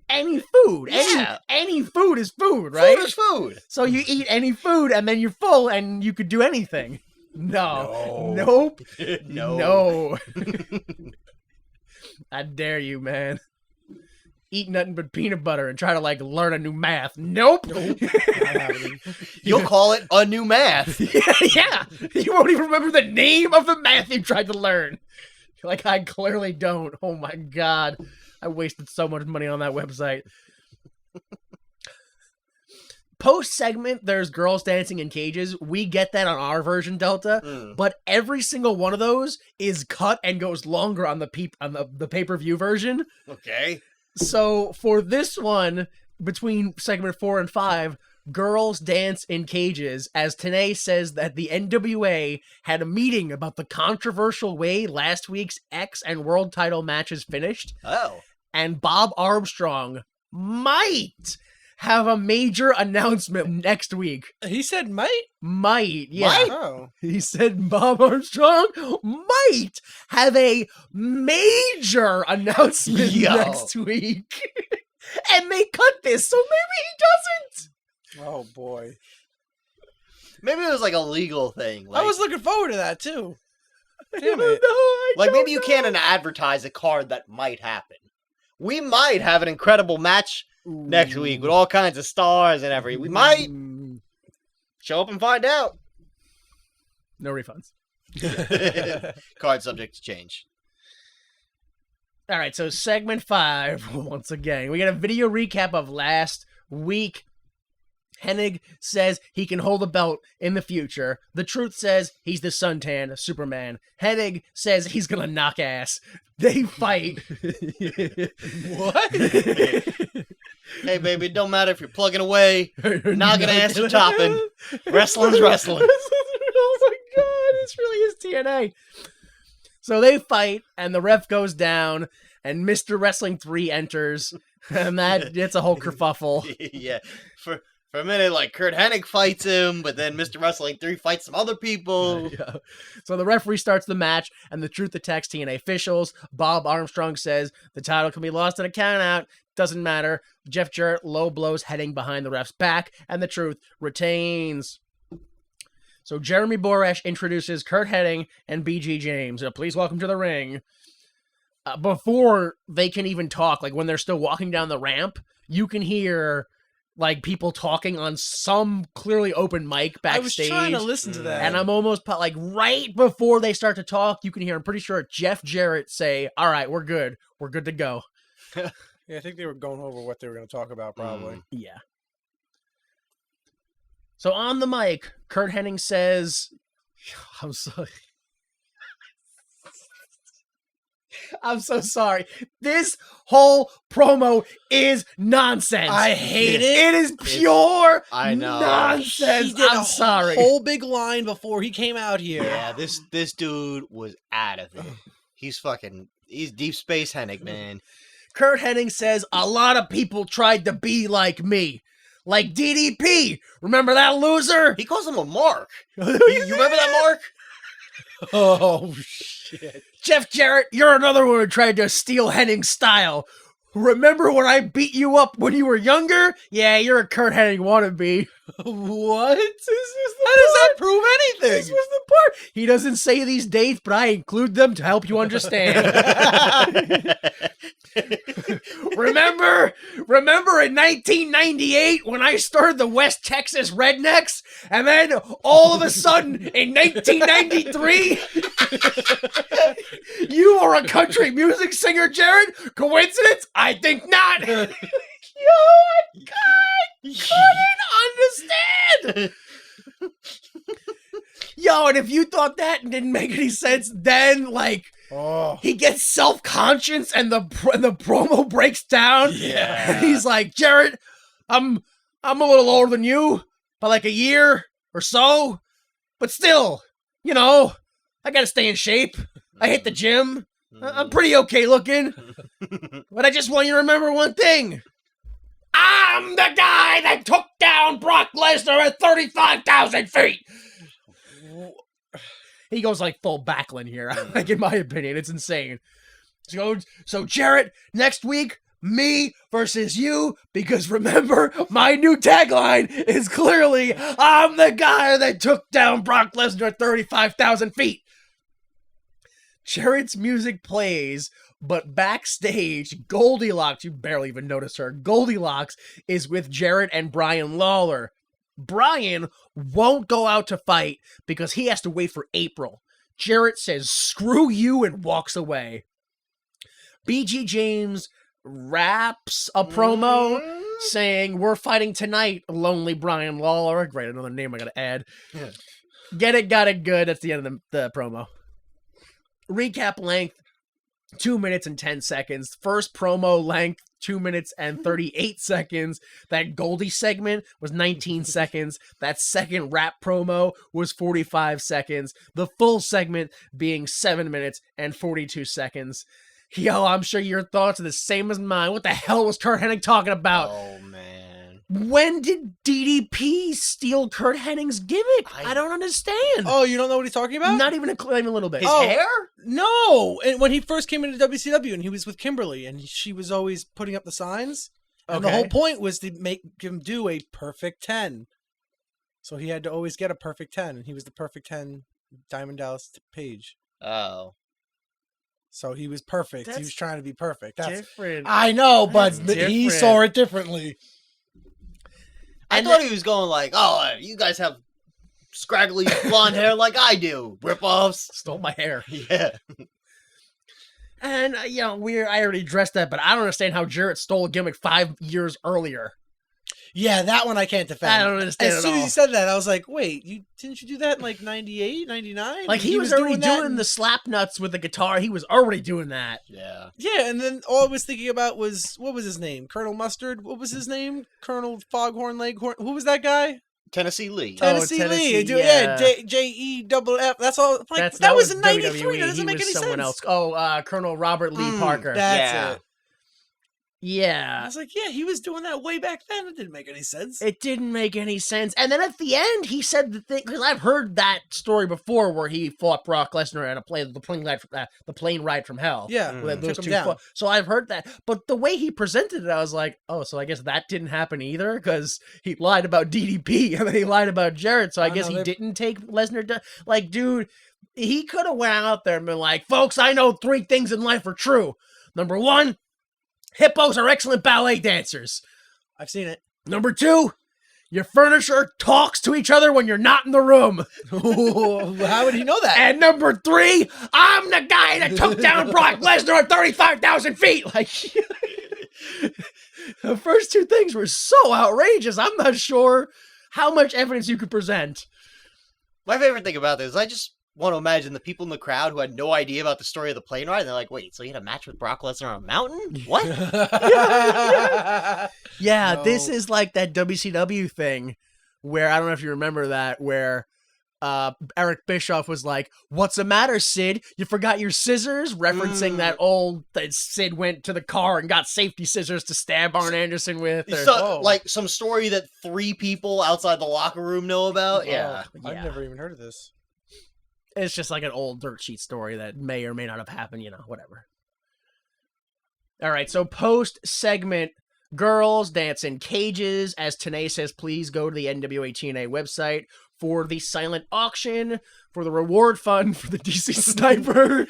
any food. Yeah. Any food is food, right? Food is food. So you eat any food and then you're full and you could do anything. No. Nope. No. I dare you, man. Eat nothing but peanut butter and try to like learn a new math. Nope. You'll call it a new math. Yeah. You won't even remember the name of the math you tried to learn. Like, I clearly don't. Oh my God. I wasted so much money on that website. Post segment, there's girls dancing in cages. We get that on our version, Delta, but every single one of those is cut and goes longer on the pay-per-view version. Okay. So for this one, between segment 4 and 5, girls dance in cages, as Tenay says that the NWA had a meeting about the controversial way last week's X and world title matches finished, Oh. and Bob Armstrong might have a major announcement next week. He said might? Might, yeah. Might? Oh. He said Bob Armstrong might have a major announcement Yo. next week. And they cut this, so maybe he doesn't. Oh, boy. Maybe it was like a legal thing. Like, I was looking forward to that, too. I Damn don't it. know, I like don't maybe you know. can't advertise a card that might happen. We might have an incredible match next week with all kinds of stars and everything. We might show up and find out. No refunds. Card subject to change. All right, so segment 5, once again. We got a video recap of last week. Hennig says he can hold a belt in the future. The Truth says he's the suntan Superman. Hennig says he's gonna knock ass. They fight. What? Hey, baby, it don't matter if you're plugging away, knocking ass or topping. Wrestling's wrestling. Oh my god, this really is TNA. So they fight, and the ref goes down, and Mr. Wrestling 3 enters, and it's a whole kerfuffle. Yeah. For a minute, like, Kurt Hennig fights him, but then Mr. Wrestling 3 fights some other people. Yeah. So the referee starts the match, and the Truth attacks TNA officials. Bob Armstrong says the title can be lost in a countout. Doesn't matter. Jeff Jarrett low blows Hennig behind the ref's back, and the Truth retains. So Jeremy Borash introduces Kurt Hennig and BG James. Please welcome to the ring. Before they can even talk, like when they're still walking down the ramp, you can hear like people talking on some clearly open mic backstage. I was trying to listen to that. And I'm almost like right before they start to talk, you can hear, I'm pretty sure, Jeff Jarrett say, all right, we're good. We're good to go. Yeah, I think they were going over what they were going to talk about, probably. Yeah. So on the mic, Kurt Hennig says, I'm so sorry. This whole promo is nonsense. I hate it. It is pure I know. nonsense. He did I'm sorry. whole big line before he came out here. Yeah, this dude was out of it. He's Deep Space Hennig, man. Kurt Hennig says a lot of people tried to be like me. Like DDP. Remember that loser? He calls him a mark. You remember that mark? Oh, shit. Jeff Jarrett, you're another one who tried to steal Hennig's style. Remember when I beat you up when you were younger? Yeah, you're a Kurt Hennig wannabe. What? How does that prove anything? This was the part. He doesn't say these dates, but I include them to help you understand. Remember in 1998 when I started the West Texas Rednecks? And then all of a sudden in 1993, you are a country music singer, Jared? Coincidence? I think not. Yo, I couldn't understand. Yo, and if you thought that didn't make any sense, then like he gets self-conscious and the promo breaks down. Yeah. And he's like, Jarrett, I'm a little older than you by like a year or so, but still, you know, I gotta stay in shape. I hit the gym. I'm pretty okay looking. But I just want you to remember one thing. I'm the guy that took down Brock Lesnar at 35,000 feet. He goes like full Backlund here, like in my opinion. It's insane. So Jarrett, next week, me versus you, because remember, my new tagline is clearly, I'm the guy that took down Brock Lesnar at 35,000 feet. Jarrett's music plays, but backstage, Goldilocks, you barely even noticed her, Goldilocks is with Jarrett and Brian Lawler. Brian won't go out to fight because he has to wait for April. Jarrett says, screw you, and walks away. BG James raps a promo saying, we're fighting tonight, lonely Brian Lawler. Great, another name I gotta add. Yeah. Get it, got it, good. That's the end of the promo. Recap length, 2 minutes and 10 seconds. First promo length, 2 minutes and 38 seconds. That Goldie segment was 19 seconds. That second rap promo was 45 seconds. The full segment being 7 minutes and 42 seconds. Yo, I'm sure your thoughts are the same as mine. What the hell was Kurt Hennig talking about? Oh, man. When did DDP steal Kurt Hennig's gimmick? I don't understand. Oh, you don't know what he's talking about? Not even a little bit. His hair? No. And when he first came into WCW and he was with Kimberly and she was always putting up the signs. And the whole point was to make him do a perfect 10. So he had to always get a perfect 10. And he was the perfect 10 Diamond Dallas Page. Oh. So he was perfect. He was trying to be perfect. That's different. I know, but he saw it differently. I thought he was going like, oh, you guys have scraggly blonde hair like I do. Rip-offs. Stole my hair. Yeah. And, I already addressed that, but I don't understand how Jarrett stole a gimmick 5 years earlier. Yeah, that one I can't defend. I don't understand As at soon as all. you said that, I was like, wait, didn't you do that in like 98, 99? Like, he was already that doing the slap nuts with the guitar. He was already doing that. Yeah. Yeah, and then all I was thinking about was, what was his name? Colonel Mustard? What was his name? Colonel Foghorn Leghorn? Who was that guy? Tennessee Lee. Tennessee Tennessee, Lee. yeah. J-E-F-F. That's all. Like, That that was in WWE. 93. That doesn't He make was any someone sense. else. Oh, Colonel Robert Lee Parker. That's Yeah. it. I Yeah. was like, yeah, he was doing that way back then. It didn't make any sense. It didn't make any sense. And then at the end, he said the thing, because I've heard that story before where he fought Brock Lesnar at the plane ride from hell. Yeah, Where those took him two down. fought. So I've heard that. But the way he presented it, I was like, oh, so I guess that didn't happen either? Because he lied about DDP and then he lied about Jarrett. So I guess he didn't take Lesnar down. Like, dude, he could have went out there and been like, folks, I know 3 things in life are true. Number 1, hippos are excellent ballet dancers. I've seen it. Number 2, your furniture talks to each other when you're not in the room. How would he know that? And number 3, I'm the guy that took down Brock Lesnar at 35,000 feet. Like, the first 2 things were so outrageous. I'm not sure how much evidence you could present. My favorite thing about this is I just want to imagine the people in the crowd who had no idea about the story of the plane ride. And they're like, wait, so you had a match with Brock Lesnar on a mountain? What? Yeah, No. this is like that WCW thing where, I don't know if you remember that, where Eric Bischoff was like, what's the matter, Sid? You forgot your scissors? Referencing that Sid went to the car and got safety scissors to stab Arn Anderson with. Or, So, like some story that 3 people outside the locker room know about? Yeah. I've never even heard of this. It's just like an old dirt sheet story that may or may not have happened, whatever. All right, so post-segment, girls dance in cages as Tenay says, please go to the NWA TNA website for the silent auction, for the reward fund for the DC Sniper.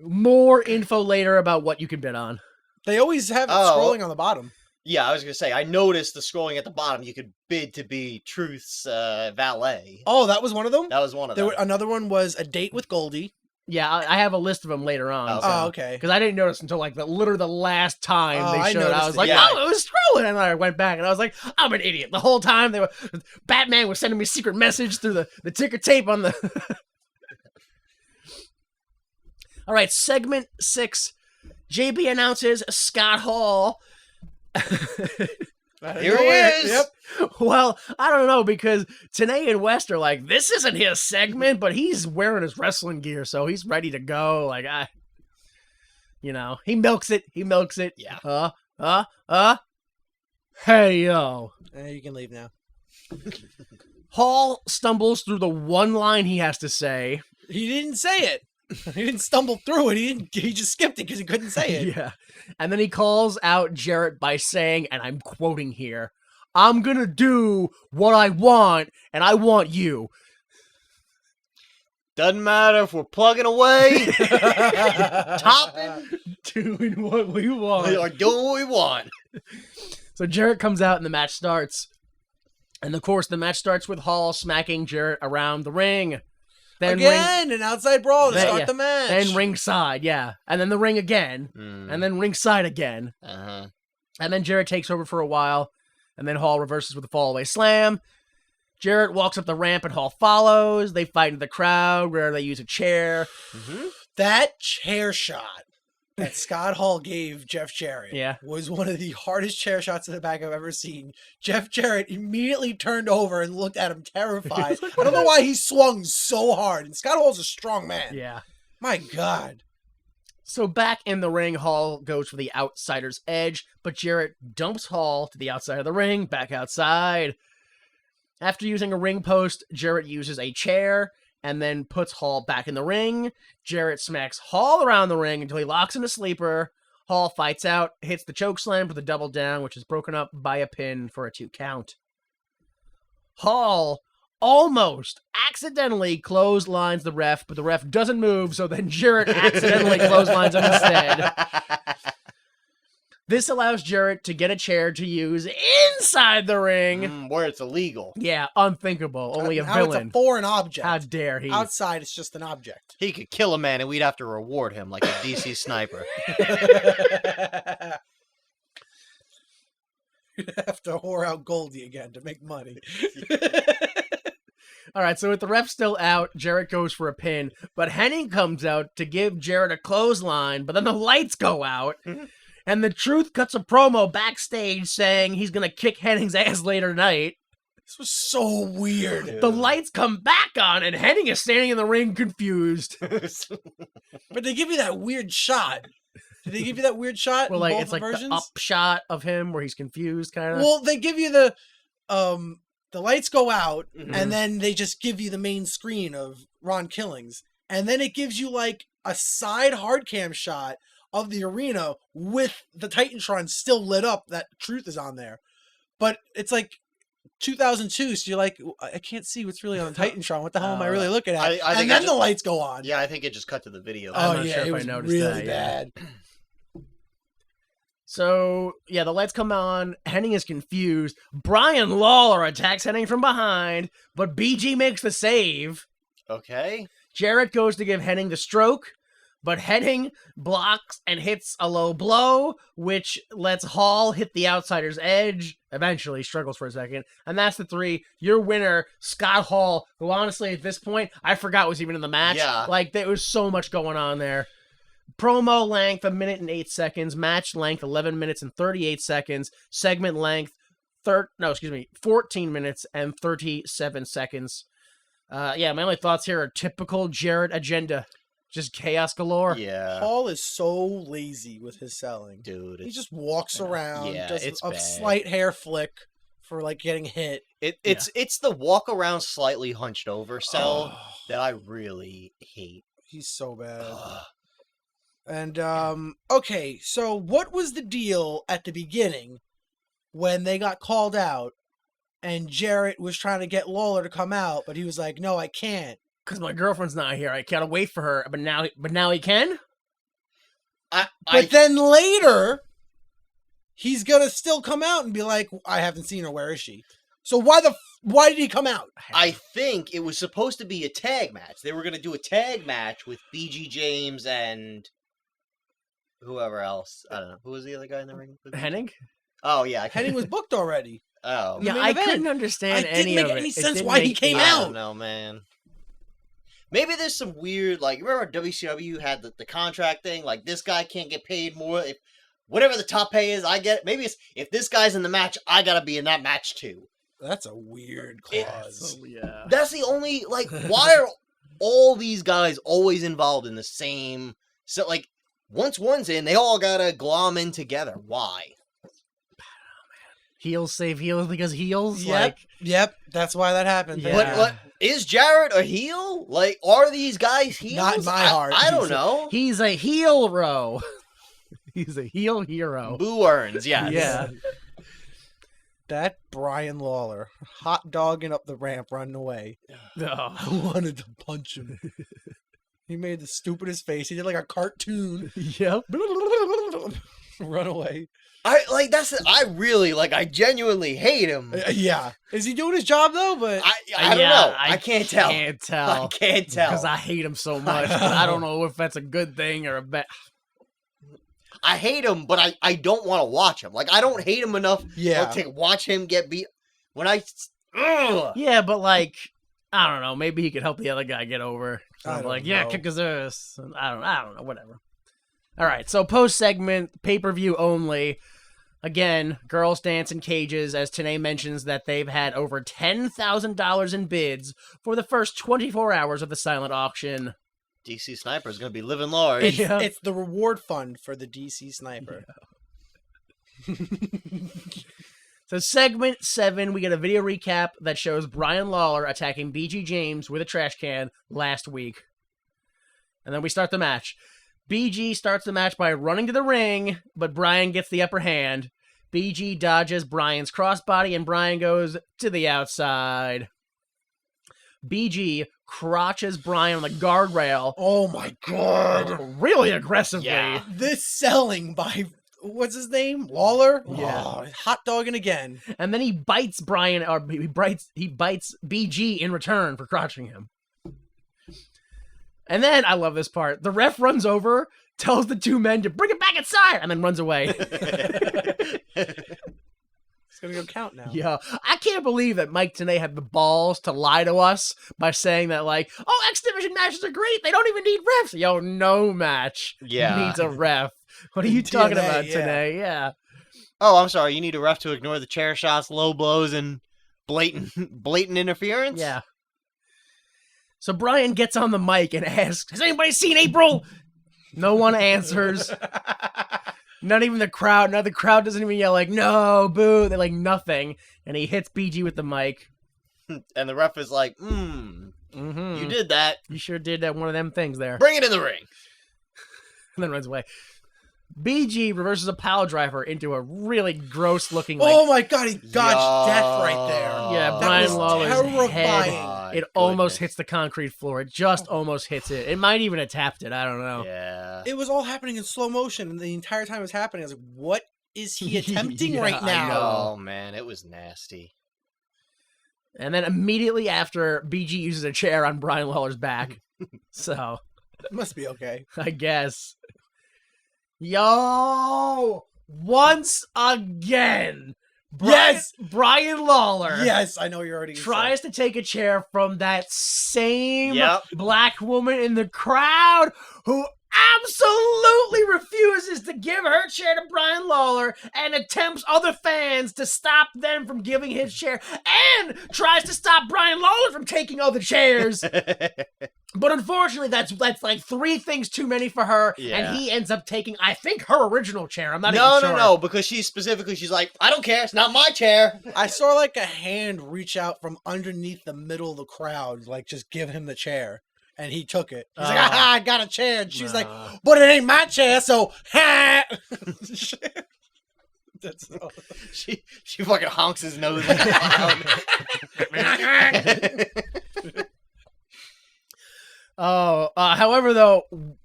More info later about what you can bid on. They always have it scrolling on the bottom. Yeah, I was going to say, I noticed the scrolling at the bottom. You could bid to be Truth's valet. Oh, that was one of them? That was one of them. Another one was a date with Goldie. Yeah, I have a list of them later on. Oh, okay. Because I didn't notice until literally the last time Oh, they I showed it. I noticed was it, like, yeah. oh, it was scrolling. And then I went back and I was like, I'm an idiot. The whole time Batman was sending me a secret message through the ticker tape on the... All right, segment 6. JB announces Scott Hall. Here he is! Yep. Well, I don't know, because Tenay and West are like, this isn't his segment, but he's wearing his wrestling gear, so he's ready to go. Like, he milks it. He milks it. Yeah. Hey, yo. You can leave now. Hall stumbles through the one line he has to say. He didn't say it. He didn't stumble through it. He just skipped it because he couldn't say it. Yeah. And then he calls out Jarrett by saying, and I'm quoting here, I'm gonna do what I want, and I want you. Doesn't matter if we're plugging away, topping, Doing what we want. or doing what we want. So Jarrett comes out and the match starts. And of course, the match starts with Hall smacking Jarrett around the ring. Then Again, an outside brawl to Then- start yeah. the match. Then ringside, yeah. And then the ring again. And then ringside again. Uh-huh. And then Jarrett takes over for a while. And then Hall reverses with a fallaway slam. Jarrett walks up the ramp and Hall follows. They fight in the crowd where they use a chair. That chair shot that Scott Hall gave Jeff Jarrett was one of the hardest chair shots in the back I've ever seen. Jeff Jarrett immediately turned over and looked at him terrified. I don't know why he swung so hard. And Scott Hall's a strong man. Yeah. My God. So back in the ring, Hall goes for the outsider's edge, but Jarrett dumps Hall to the outside of the ring, back outside. After using a ring post, Jarrett uses a chair and then puts Hall back in the ring. Jarrett smacks Hall around the ring until he locks in a sleeper. Hall fights out, hits the chokeslam for the double down, which is broken up by a pin for a 2 count. Hall almost accidentally clotheslines the ref, but the ref doesn't move, so then Jarrett accidentally clotheslines him instead. This allows Jarrett to get a chair to use inside the ring. Where it's illegal. Yeah, unthinkable. Only a Now villain. It's a foreign object. How dare he? Outside, it's just an object. He could kill a man and we'd have to reward him like a DC sniper. You'd have to whore out Goldie again to make money. All right, so with the ref still out, Jarrett goes for a pin, but Hennig comes out to give Jarrett a clothesline, but then the lights go out, and the Truth cuts a promo backstage saying he's going to kick Hennig's ass later tonight. This was so weird. Yeah. The lights come back on, and Hennig is standing in the ring confused. But they give you that weird shot. Did they give you that weird shot Well, in like both it's like versions? the up shot of him where he's confused, kind of. Well, they give you the lights go out, and then they just give you the main screen of Ron Killings, and then it gives you like a side hard cam shot of the arena with the Titantron still lit up. That Truth is on there, but it's like 2002, so you're like, I can't see what's really on the Titantron. What the hell am I really looking at? I think and then the lights go on. Yeah, I think it just cut to the video. I'm Oh not yeah, sure if it I was noticed really that, yeah. bad. So, yeah, the lights come on. Hennig is confused. Brian Lawler attacks Hennig from behind, but BG makes the save. Okay. Jarrett goes to give Hennig the stroke, but Hennig blocks and hits a low blow, which lets Hall hit the outsider's edge. Eventually, struggles for a second. And that's the 3. Your winner, Scott Hall, who honestly, at this point, I forgot was even in the match. Yeah. Like, there was so much going on there. Promo length, 1 minute and 8 seconds. Match length, 11 minutes and 38 seconds. Segment length, 14 minutes and 37 seconds. Yeah, my only thoughts here are typical Jarrett agenda. Just chaos galore. Yeah. Paul is so lazy with his selling. Dude, He just walks around, Yeah, does it's a bad. slight hair flick for like getting hit. It's the walk around slightly hunched over sell Oh, that I really hate. he's so bad. Ugh. And okay, so what was the deal at the beginning when they got called out and Jarrett was trying to get Lawler to come out, but he was like, "No, I can't." Because my girlfriend's not here. I gotta wait for her. But now he can? But then later he's gonna still come out and be like, "I haven't seen her. Where is she?" So why did he come out? I think it was supposed to be a tag match. They were going to do a tag match with BG James and whoever else. I don't know. Who was the other guy in the ring? Hennig? Oh, yeah. Hennig was booked already. Oh. Yeah, main I event. couldn't understand It didn't any make of it. any It sense didn't why he make came any- I out. don't know, man. Maybe there's some weird, like, remember WCW had the contract thing? Like, this guy can't get paid more. If whatever the top pay is, I get it. Maybe it's, if this guy's in the match, I gotta be in that match too. That's a weird clause. Yeah. That's the only, like, why are all these guys always involved in the same, so, like, once one's in, they all gotta glom in together. Why? Heels save heels because heels? Yep, yep. That's why that happened. Yeah. But what, is Jarrett a heel? Like, are these guys heels? Not in my heart. I don't know. He's a heel row. He's a heel hero. Boo earns, yes. Yeah. That Brian Lawler, hot dogging up the ramp, running away. Oh. I wanted to punch him. He made the stupidest face. He did like a cartoon. Yep. Run away. I really, like, I genuinely hate him. Yeah. Is he doing his job though? But I don't know. I can't tell. Can't tell. I can't tell. Because I hate him so much. But I don't know if that's a good thing or a bad. I hate him, but I don't want to watch him. Like, I don't hate him enough yeah. to watch him get beat. When I... Ugh. Yeah, but like, I don't know. Maybe he could help the other guy get over. So I I'm don't like, yeah, know. kick his ass. I don't know. Whatever. All right. So post segment, pay-per-view only. Again, girls dance in cages, as Tanae mentions that they've had over $10,000 in bids for the first 24 hours of the silent auction. DC Sniper's going to be living large. It's the reward fund for the DC Sniper. So segment 7, we get a video recap that shows Brian Lawler attacking BG James with a trash can last week. And then we start the match. BG starts the match by running to the ring, but Brian gets the upper hand. BG dodges Brian's crossbody, and Brian goes to the outside. BG crotches Brian on the guardrail Oh my god. really aggressively. Yeah. This selling by what's his name? Lawler? Yeah. Oh, hot dogging again. And then he bites Brian, or he bites BG in return for crotching him. And then, I love this part, the ref runs over, tells the two men to bring it back inside, and then runs away. It's gonna go count now. Yeah, I can't believe that Mike Tenay had the balls to lie to us by saying that, like, oh, X Division matches are great, they don't even need refs. Yo, no match needs a ref. What are you talking about, Tenay? Yeah. Oh, I'm sorry. You need a ref to ignore the chair shots, low blows, and blatant interference? Yeah. So Brian gets on the mic and asks, has anybody seen April? No one answers. Not even the crowd. No, the crowd doesn't even yell like, no, boo. They're like, nothing. And he hits BG with the mic. And the ref is like, you did that. You sure did that one of them things there. Bring it in the ring. And then runs away. BG reverses a pile driver into a really gross looking. Like, oh my god, he dodged death right there. Yeah, That Brian was Lawler's terrifying. head. It almost hits the concrete floor. It just almost hits it. It might even have tapped it. I don't know. Yeah. It was all happening in slow motion, and the entire time it was happening, I was like, what is he attempting Yeah, right I now? know. Oh, man. It was nasty. And then immediately after, BG uses a chair on Brian Lawler's back. So, It must be okay. I guess. Yo! Once again, Brian Lawler Yes, I know you're already tries to take a chair from that same Yep. black woman in the crowd who absolutely refuses to give her chair to Brian Lawler and attempts other fans to stop them from giving his chair and tries to stop Brian Lawler from taking other chairs. But unfortunately, that's like three things too many for her, Yeah. and he ends up taking, I think, her original chair. I'm not No, even sure. no, because she's like, I don't care. It's not my chair. I saw like a hand reach out from underneath the middle of the crowd, like just give him the chair. And he took it. He's like, aha, I got a chair. And she's like, but it ain't my chair, so ha. That's all. She fucking honks his nose in the crowd. However, though,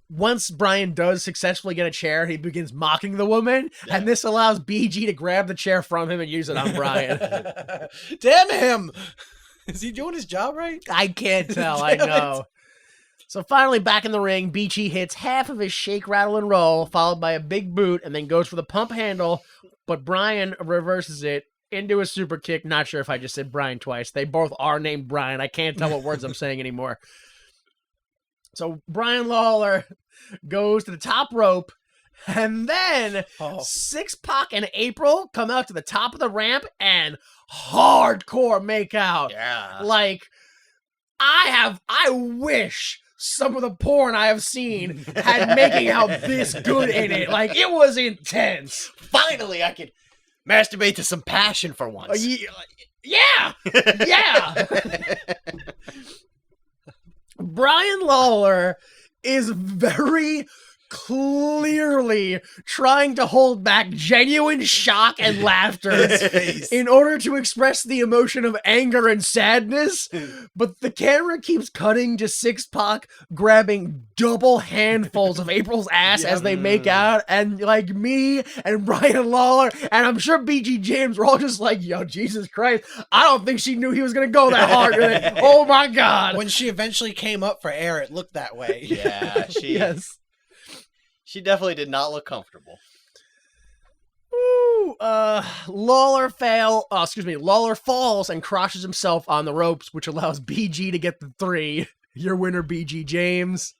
once Brian does successfully get a chair, he begins mocking the woman, and this allows BG to grab the chair from him and use it on Brian. Damn him. Is he doing his job right? I can't tell, I know. So finally, back in the ring, BG hits half of his shake, rattle, and roll, followed by a big boot, and then goes for the pump handle, but Brian reverses it into a super kick. Not sure if I just said Brian twice. They both are named Brian. I can't tell what words I'm saying anymore. So Brian Lawler goes to the top rope, and then Six Pac and April come out to the top of the ramp and hardcore make out. Yeah. Like, I wish some of the porn I have seen had making out this good in it. Like, it was intense. Finally, I could masturbate to some passion for once. Yeah. Brian Lawler is very clearly trying to hold back genuine shock and laughter in order to express the emotion of anger and sadness, but the camera keeps cutting to Six Pac grabbing double handfuls of April's ass as they make out, and like me and Brian Lawler and I'm sure BG James were all just like, yo, Jesus Christ, I don't think she knew he was gonna go that hard with it. Oh my god. When she eventually came up for air, it looked that way. Yeah, Yes. She definitely did not look comfortable. Woo! Lawler falls and crosses himself on the ropes, which allows BG to get the 3. Your winner, BG James.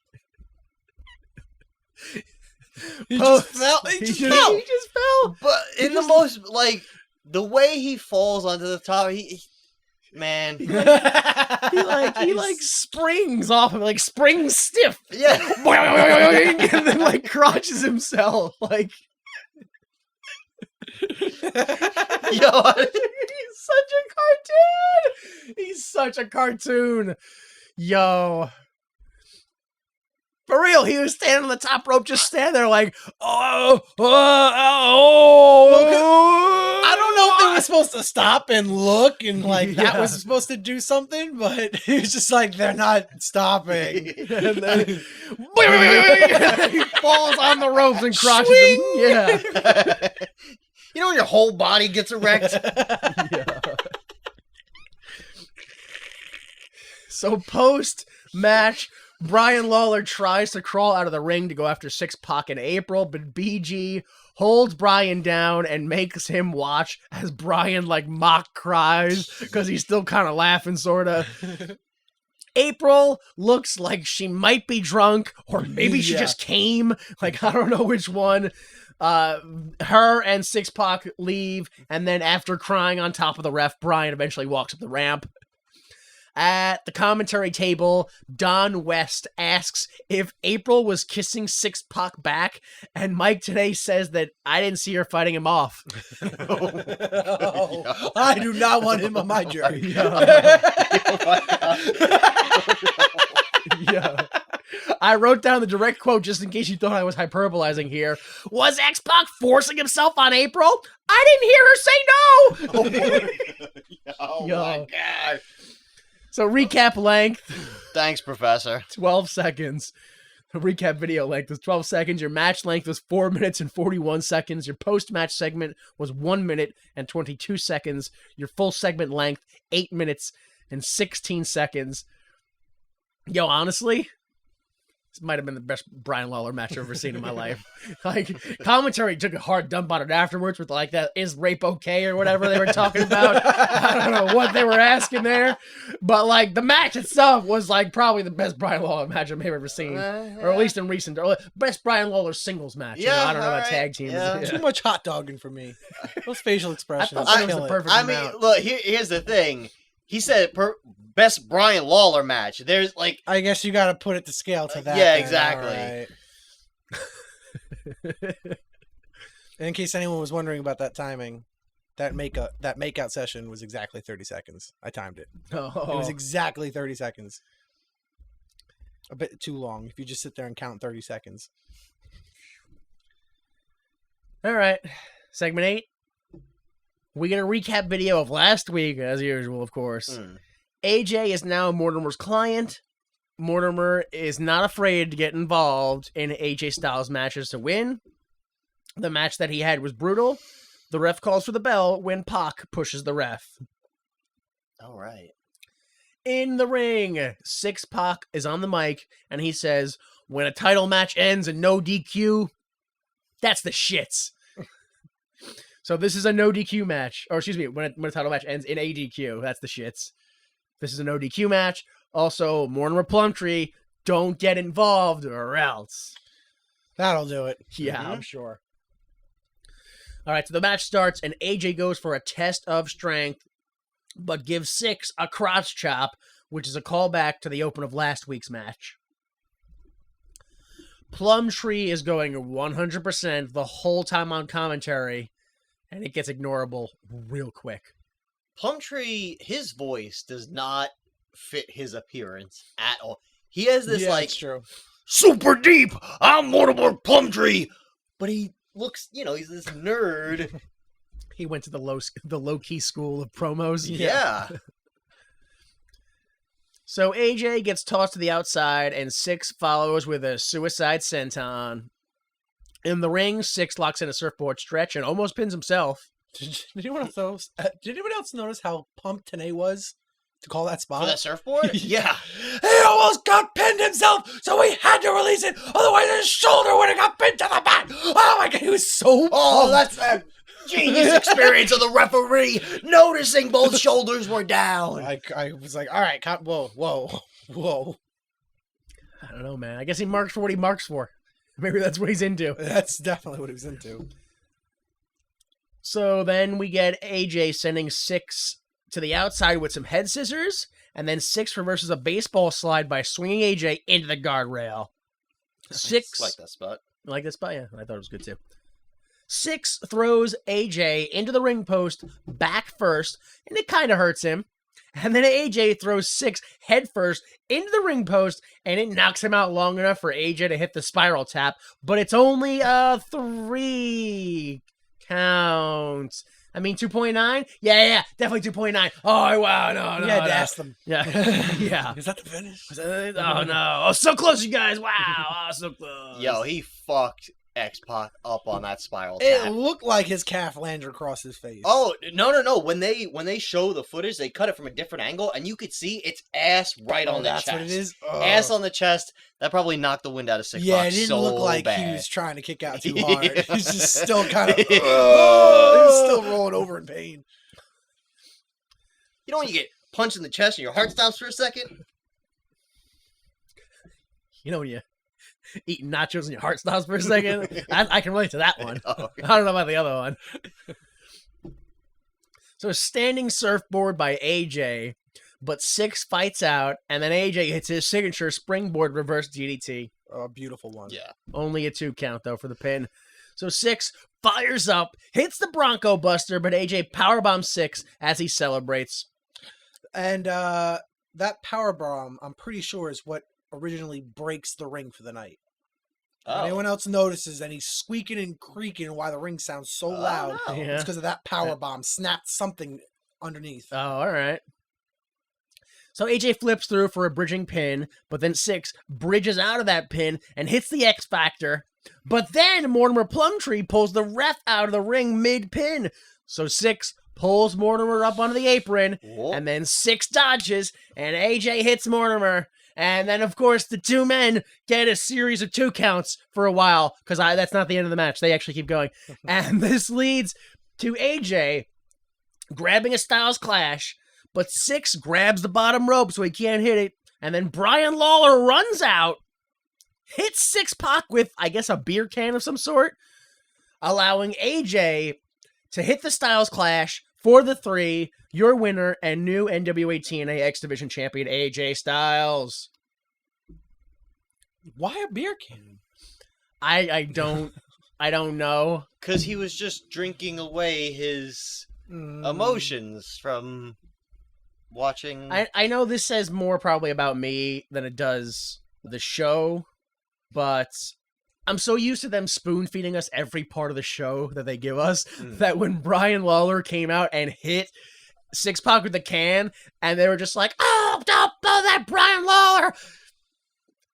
He just fell. He just fell. He just fell. But in the most, like, the way he falls onto the top, man. He springs off of springs stiff. Yeah. And then crotches himself. Like, Yo. He's such a cartoon. Yo. For real, he was standing on the top rope, just standing there like, oh. I don't know if they were supposed to stop and look and like that Yeah. was supposed to do something, but it was just like they're not stopping. And then he falls on the ropes and crosses him. Yeah. You know when your whole body gets erect? Yeah. So post match, Brian Lawler tries to crawl out of the ring to go after 6-Pac in April, but BG holds Brian down and makes him watch as Brian like mock cries because he's still kind of laughing, sort of. April looks like she might be drunk, or maybe she Yeah. just came. Like, I don't know which one. Her and 6-Pac leave, and then after crying on top of the ref, Brian eventually walks up the ramp. At the commentary table, Don West asks if April was kissing 6-Pac back, and Mike today says that I didn't see her fighting him off. Oh, I do not want him on my jury. Yeah. I wrote down the direct quote just in case you thought I was hyperbolizing here. Was X-Pac forcing himself on April? I didn't hear her say no! Oh Yo. my god. So recap length, Thanks, Professor. 12 seconds. The recap video length was 12 seconds. Your match length was 4 minutes and 41 seconds. Your post-match segment was 1 minute and 22 seconds. Your full segment length, 8 minutes and 16 seconds. Yo, honestly, this might have been the best Brian Lawler match I've ever seen in my life. Like, commentary took a hard dump on it afterwards with like that is rape okay or whatever they were talking about. I don't know what they were asking there. But like the match itself was like probably the best Brian Lawler match I've ever seen. Or at least in recent, or best Brian Lawler singles match. You know, Yeah, I don't know about alright, tag teams. yeah. Too much hot dogging for me. Those facial expressions. I thought that was kill the it. perfect I mean, amount. look, here's the thing. He said best Brian Lawler match. There's like, I guess you got to put it to scale to that. yeah, then. exactly. All right. And in case anyone was wondering about that timing, that makeout session was exactly 30 seconds. I timed it. It was exactly 30 seconds. A bit too long if you just sit there and count 30 seconds. All right. Segment 8. We get a recap video of last week, as usual, of course. AJ is now Mortimer's client. Mortimer is not afraid to get involved in AJ Styles matches to win. The match that he had was brutal. The ref calls for the bell when Pac pushes the ref. all right. In the ring, 6-Pac is on the mic, and he says, when a title match ends in no DQ, that's the shits. So this is a no DQ match. Or excuse me, when a title match ends in a DQ, that's the shits. This is a no DQ match. Also, Mortimer Plumtree, don't get involved or else. That'll do it. Yeah, I'm sure. All right, so the match starts, and AJ goes for a test of strength, but gives 6 a crotch chop, which is a callback to the open of last week's match. Plumtree is going 100% the whole time on commentary, and it gets ignorable real quick. Plumtree, his voice does not fit his appearance at all. He has this like That's true. super deep. I'm Mortimer Plumtree, but he looks, he's this nerd. He went to the low-key school of promos. Yeah. So AJ gets tossed to the outside, and 6 follows with a suicide senton. In the ring, 6 locks in a surfboard stretch and almost pins himself. Did anyone else notice how pumped Tanay was to call that spot? For that surfboard? Yeah. He almost got pinned himself, so we had to release it. Otherwise, his shoulder would have got pinned to the mat. Oh my god, he was so Oh, pumped. that's a genius experience of the referee noticing both shoulders were down. I was like, all right, whoa. I don't know, man. I guess he marks for what he marks for. Maybe that's what he's into. That's definitely what he was into. So then we get AJ sending 6 to the outside with some head scissors, and then 6 reverses a baseball slide by swinging AJ into the guardrail. 6 like that spot. like this spot, yeah, I thought it was good too. 6 throws AJ into the ring post back first, and it kind of hurts him. And then AJ throws 6 head first into the ring post, and it knocks him out long enough for AJ to hit the spiral tap, but it's only a 3 count. I mean, 2.9? Yeah, definitely 2.9. Oh, wow, no. You had to ask them. Yeah. Yeah. Is that the finish? Oh, no. Oh, so close, you guys. Wow. Oh, so close. Yo, he fucked X-Pac up on that spiral It tap. looked like his calf landed across his face. Oh, no. When they show the footage, they cut it from a different angle, and you could see its ass right on the that's chest. what it is? Ass on the chest. That probably knocked the wind out of Six Yeah, Pac it didn't so look like bad. he was trying to kick out too hard. Yeah. He was just still kind of, he was still rolling over in pain. You know when you get punched in the chest and your heart stops for a second? You know when you eat nachos and your heart stops for a second? I can relate to that one. Oh, I don't know about the other one. So standing surfboard by AJ, but Six fights out, and then AJ hits his signature springboard reverse DDT. Oh, beautiful one. yeah. Only a 2 count, though, for the pin. So Six fires up, hits the Bronco Buster, but AJ powerbombs Six as he celebrates. And that power bomb, I'm pretty sure, is what originally breaks the ring for the night. If Oh. anyone else notices, and he's squeaking and creaking why the ring sounds so loud, no. Yeah. it's because of that power bomb snapped something underneath. Oh, all right. So AJ flips through for a bridging pin, but then Six bridges out of that pin and hits the X Factor. But then Mortimer Plumtree pulls the ref out of the ring mid-pin. So Six pulls Mortimer up onto the apron, Whoa. and then Six dodges, and AJ hits Mortimer. And then, of course, the two men get a series of 2 counts for a while, because that's not the end of the match. They actually keep going. And this leads to AJ grabbing a Styles Clash, but Six grabs the bottom rope so he can't hit it. And then Brian Lawler runs out, hits Six Pac with, I guess, a beer can of some sort, allowing AJ to hit the Styles Clash for the 3, your winner and new NWA TNA X Division champion, AJ Styles. Why a beer can? I don't know. Because he was just drinking away his emotions from watching. I know this says more probably about me than it does the show, but I'm so used to them spoon feeding us every part of the show that they give us that when Brian Lawler came out and hit Six Pac with the can, and they were just like, oh, that Brian Lawler.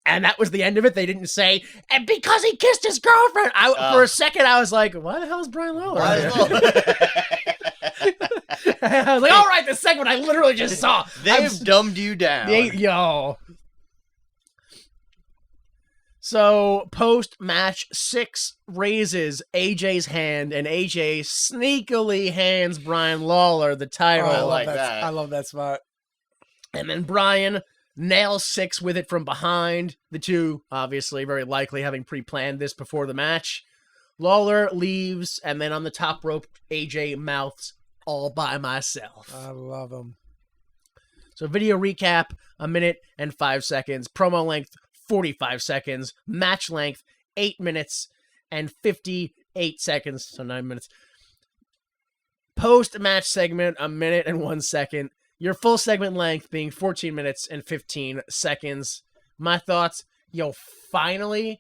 And that was the end of it. They didn't say, and because he kissed his girlfriend. For a second, I was like, why the hell is Brian Lawler? Why is Lawler- I was like, all right, this segment I literally just saw. They've dumbed you down. Yo. So, post-match, Six raises AJ's hand, and AJ sneakily hands Brian Lawler the title. I like that. I love that spot. And then Brian nails Six with it from behind. The two, obviously, very likely having pre-planned this before the match. Lawler leaves, and then on the top rope, AJ mouths, all by myself. I love him. So video recap, 1 minute and 5 seconds. Promo length, 45 seconds. Match length, 8 minutes and 58 seconds. So 9 minutes. Post-match segment, 1 minute and 1 second. Your full segment length being 14 minutes and 15 seconds. My thoughts, finally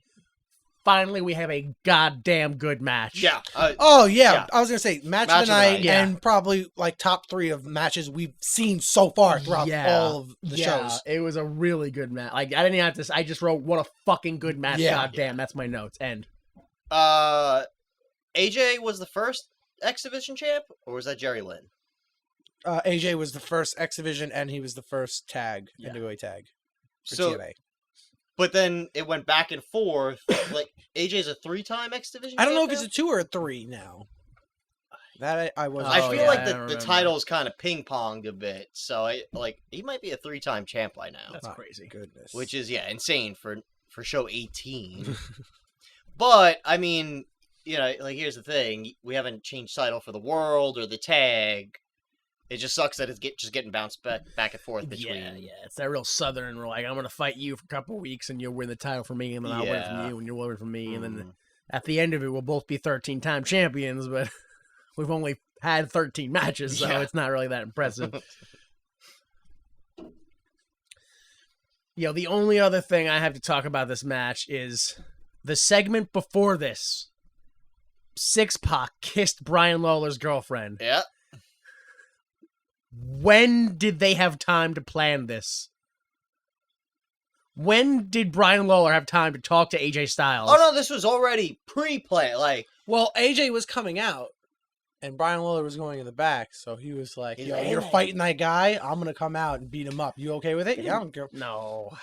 we have a goddamn good match. Yeah. Oh, yeah. Yeah. I was going to say, match Match of the night, yeah. and probably like top 3 of matches we've seen so far throughout all of the shows. It was a really good match. Like, I didn't even have to, I just wrote, what a fucking good match. Yeah. Goddamn, that's my notes. End. AJ was the first X Division champ, or was that Jerry Lynn? AJ was the first X Division, and he was the first tag, Yeah. NWA tag. For So, TNA. but then it went back and forth. Like AJ's a 3-time X Division. I don't know champ if it's a 2 or a 3 now. That I wasn't. I Oh, feel yeah, like I the don't remember. title's kind of ping ponged a bit, so he might be a 3-time champ by now, That's My crazy. Goodness. which is insane for show 18. But I mean, here's the thing: we haven't changed title for the world or the tag. It just sucks that it's just getting bounced back and forth between. Yeah. It's that real southern. We're like, I'm gonna fight you for a couple of weeks, and you'll win the title for me, and then I'll win from Yeah. you, and you'll win from me, and then Mhm. at the end of it, we'll both be 13-time champions, but we've only had 13 matches, so Yeah. it's not really that impressive. The only other thing I have to talk about this match is the segment before this Six-Pac kissed Brian Lawler's girlfriend. Yeah. When did they have time to plan this? When did Brian Lawler have time to talk to AJ Styles? Oh no, this was already pre-planned. Like, Well, AJ was coming out, and Brian Lawler was going in the back, so he was like, He's "Yo, like, you're "Hey." fighting that guy. I'm gonna come out and beat him up. You okay with it? Yeah, I don't care." No. Oh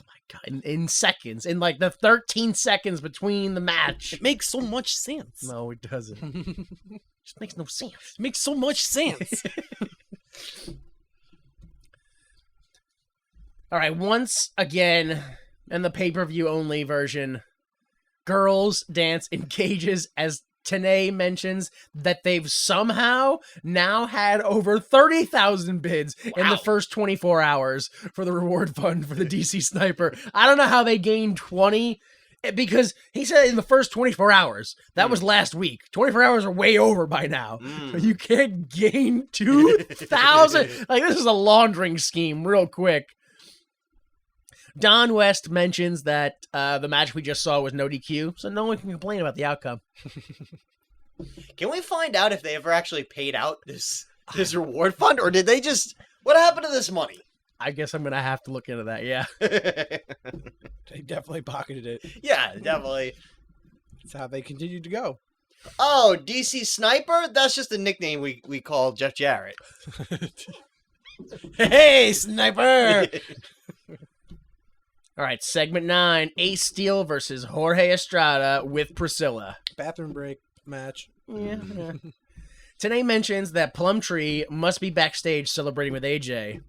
my god. In seconds. In like the 13 seconds between the match. It makes so much sense. No, it doesn't. It just makes no sense. It makes so much sense. All right, once again, in the pay-per-view only version, girls dance in cages as Tanae mentions that they've somehow now had over 30,000 bids in the first 24 hours for the reward fund for the DC Sniper. I don't know how they gained 20 because he said in the first 24 hours. That was last week. 24 hours are way over by now. You can't gain 2,000. Like, this is a laundering scheme real quick. Don West mentions that the match we just saw was no DQ, so no one can complain about the outcome. can we find out if they ever actually paid out this reward fund, or did they just? What happened to this money? I guess I'm going to have to look into that, yeah. They definitely pocketed it. Yeah, definitely. That's how they continued to go. Oh, DC Sniper? That's just a nickname we call Jeff Jarrett. Hey, sniper! All right, segment 9, Ace Steel versus Jorge Estrada with Priscilla. Bathroom break match. Yeah. Tanae mentions that Plumtree must be backstage celebrating with AJ.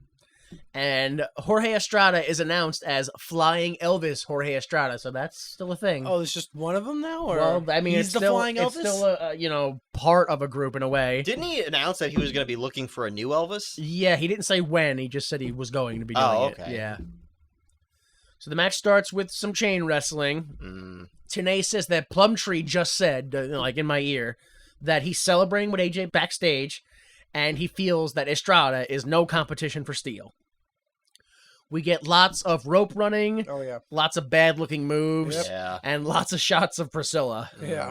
And Jorge Estrada is announced as Flying Elvis Jorge Estrada, so that's still a thing. Oh, there's just one of them now? Or well, I mean, he's it's the still, Flying Elvis? it's still a part of a group in a way. Didn't he announce that he was going to be looking for a new Elvis? Yeah, he didn't say when. He just said he was going to be doing Oh, it. okay. Yeah. So the match starts with some chain wrestling. Tanae says that Plumtree just said, like in my ear, that he's celebrating with AJ backstage, and he feels that Estrada is no competition for Steel. We get lots of rope running, Oh, yeah. lots of bad-looking moves, Yep. Yeah. and lots of shots of Priscilla. Yeah.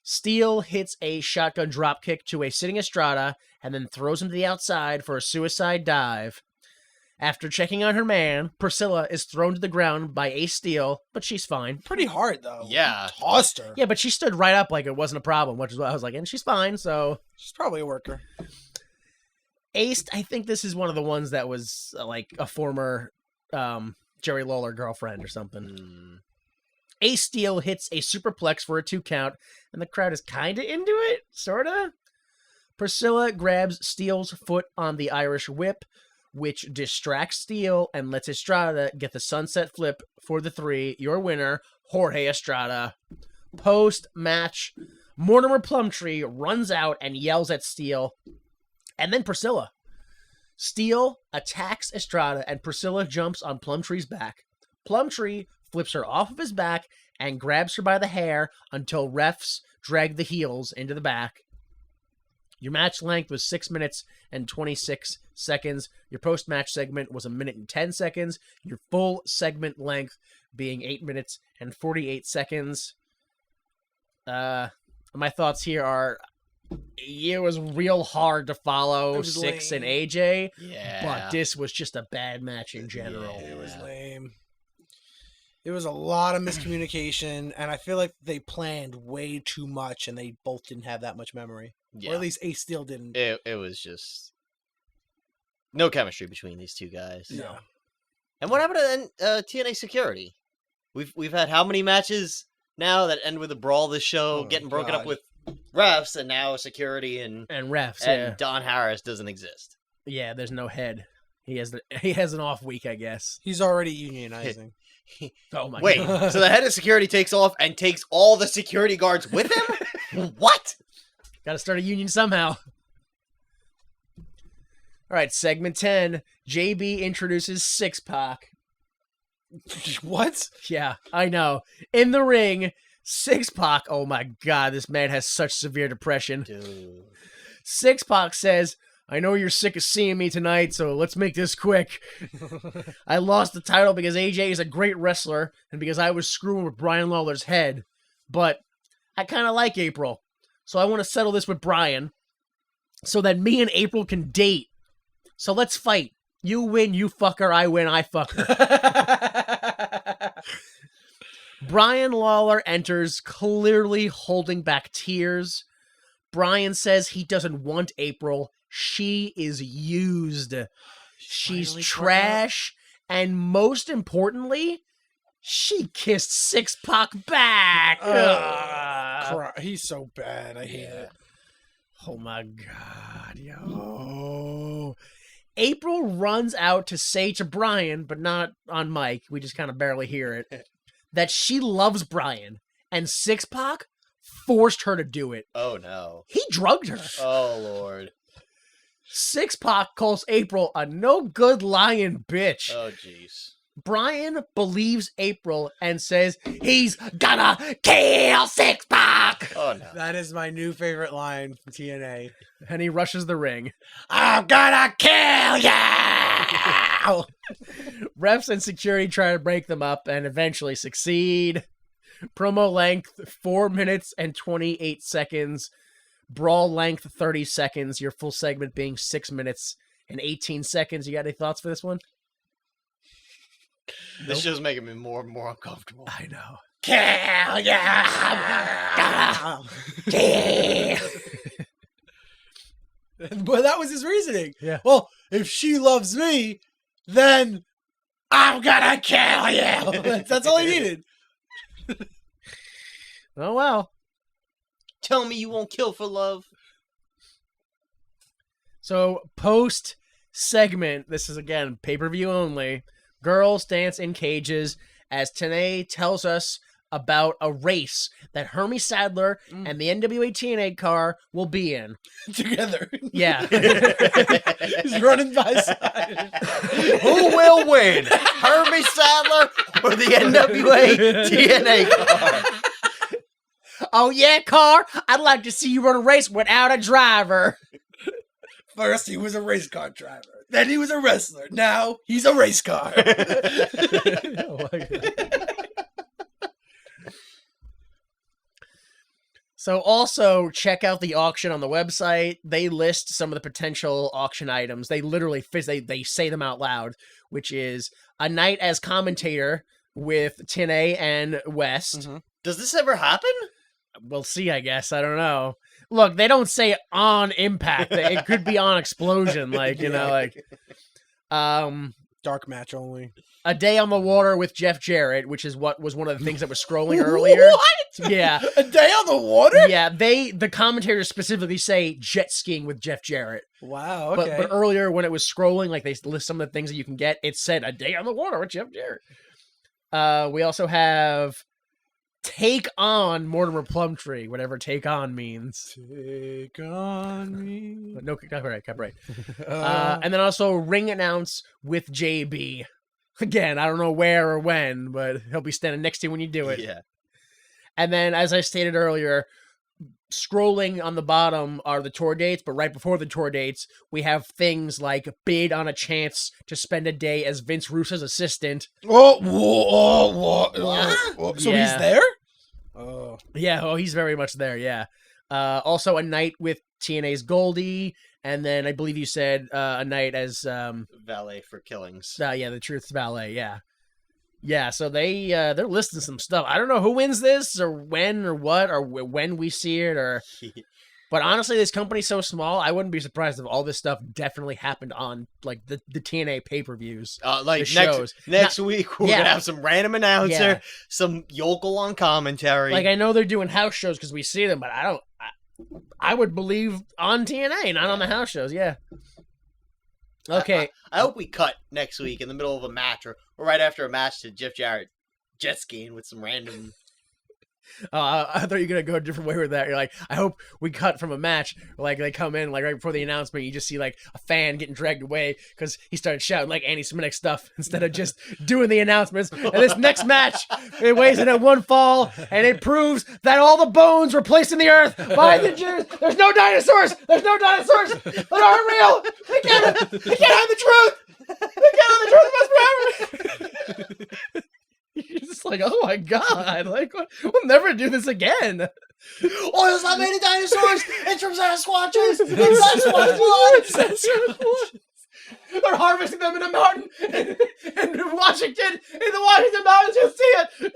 Steel hits a shotgun dropkick to a sitting Estrada, and then throws him to the outside for a suicide dive. After checking on her man, Priscilla is thrown to the ground by Ace Steel, but she's fine. Pretty hard, though. Yeah. He tossed her. Yeah, but she stood right up like it wasn't a problem, which is what I was like, and she's fine, so... She's probably a worker. Ace, I think this is one of the ones that was like a former Jerry Lawler girlfriend or something. Ace Steel hits a superplex for a 2 count, and the crowd is kind of into it, sort of. Priscilla grabs Steel's foot on the Irish whip, which distracts Steel and lets Estrada get the sunset flip for the 3. Your winner, Jorge Estrada. Post-match, Mortimer Plumtree runs out and yells at Steel, and then Priscilla. Steel attacks Estrada, and Priscilla jumps on Plumtree's back. Plumtree flips her off of his back and grabs her by the hair until refs drag the heels into the back. Your match length was 6 minutes and 26 seconds. Your post-match segment was 1 minute and 10 seconds. Your full segment length being 8 minutes and 48 seconds. My thoughts here are, it was real hard to follow Six and AJ, Yeah. but this was just a bad match in general. It was lame. There was a lot of miscommunication, and I feel like they planned way too much, and they both didn't have that much memory. Yeah. Or at least Ace Steel didn't. It was just no chemistry between these two guys. No. And what happened to TNA Security? We've had how many matches now that end with a brawl this show, Oh, getting broken up God. with refs, and now Security and refs, and Don Harris doesn't exist. yeah, there's no head. He has an off week, I guess. He's already unionizing. Oh my Wait, god. so the head of security takes off and takes all the security guards with him? What? Got to start a union somehow. All right, segment 10. JB introduces Six-Pac. What? Yeah, I know. In the ring, Six-Pac, oh my god, this man has such severe depression. Dude. Six-Pac says, I know you're sick of seeing me tonight, so let's make this quick. I lost the title because AJ is a great wrestler and because I was screwing with Brian Lawler's head. But I kind of like April. So I want to settle this with Brian so that me and April can date. So let's fight. You win, you fuck her. I win, I fuck her. Brian Lawler enters, clearly holding back tears. Brian says he doesn't want April. She is used. She's trash. And most importantly, she kissed Six Pac back. He's so bad. I hate it. Oh my God, yo. April runs out to say to Brian, but not on mic, we just kind of barely hear it, that she loves Brian. And Six Pac forced her to do it. Oh, no. He drugged her. Oh, Lord. Six Pac calls April a no good lying bitch. Oh, jeez. Brian believes April and says he's gonna kill Six Pac. Oh, no. That is my new favorite line from TNA. And he rushes the ring. I'm gonna kill you! Refs and security try to break them up and eventually succeed. Promo length 4 minutes and 28 seconds. Brawl length 30 seconds. Your full segment being 6 minutes and 18 seconds. You got any thoughts for this one? This show's making me more and more uncomfortable. I know. Kill you! Well, that was his reasoning. Yeah. Well, if she loves me, then I'm gonna kill you. That's all he needed. Oh, well. Tell me you won't kill for love. So, post segment, this is again pay-per-view only. Girls dance in cages as TNA tells us about a race that Hermie Sadler and the NWA TNA car will be in. Together. Yeah. He's running by side. Who will win? Hermie Sadler or the NWA TNA car? Oh, yeah, car? I'd like to see you run a race without a driver. First, he was a race car driver. Then he was a wrestler. Now, he's a race car. Oh my God. So also check out the auction on the website. They list some of the potential auction items. They literally they say them out loud, which is a night as commentator with TNA and West. Mm-hmm. Does this ever happen? We'll see, I guess. I don't know. Look, they don't say on Impact. It could be on Explosion, like, you know, like Dark match only. A Day on the Water with Jeff Jarrett, which is what was one of the things that was scrolling earlier. What? Yeah. A Day on the Water? Yeah, the commentators specifically say jet skiing with Jeff Jarrett. Wow, okay. But earlier when it was scrolling, like they list some of the things that you can get, it said A Day on the Water with Jeff Jarrett. We also have Take On Mortimer Plumtree, whatever Take On means. Take on me. No, copyright. And then also Ring Announce with JB. Again, I don't know where or when, but he'll be standing next to you when you do it. Yeah. And then, as I stated earlier, scrolling on the bottom are the tour dates, but right before the tour dates, we have things like bid on a chance to spend a day as Vince Russo's assistant. So Yeah. he's there? Oh. Yeah, he's very much there, yeah. Also, a night with TNA's Goldie, and then I believe you said a night as... Valet for killings. yeah, the Truth's Valet, yeah. Yeah, so they're listing some stuff. I don't know who wins this, or when, or what, or when we see it, or... But honestly, this company's so small, I wouldn't be surprised if all this stuff definitely happened on, like, the TNA pay-per-views. Like, the shows. next week, we're going to have some random announcer, some yokel on commentary. Like, I know they're doing house shows because we see them, but I would believe on TNA, not on the house shows, yeah. Okay. I hope we cut next week in the middle of a match or right after a match to Jeff Jarrett jet skiing with some random... I thought you were going to go a different way with that. You're like, I hope we cut from a match. Like, they come in, like, right before the announcement, you just see, like, a fan getting dragged away because he started shouting, like, anti-Semitic stuff instead of just doing the announcements. And this next match, it weighs in at one fall, and it proves that all the bones were placed in the earth by the Jews. There's no dinosaurs! There's no dinosaurs! They aren't real! They can't hide the truth! They can't hide the truth! It must be happening! You're just like, oh my god, like, we'll never do this again. Oh, there's not many dinosaurs! It's from Sasquatches! It's Sasquatch blood! They're harvesting them in the mountain in Washington. In the Washington mountains, you'll see it.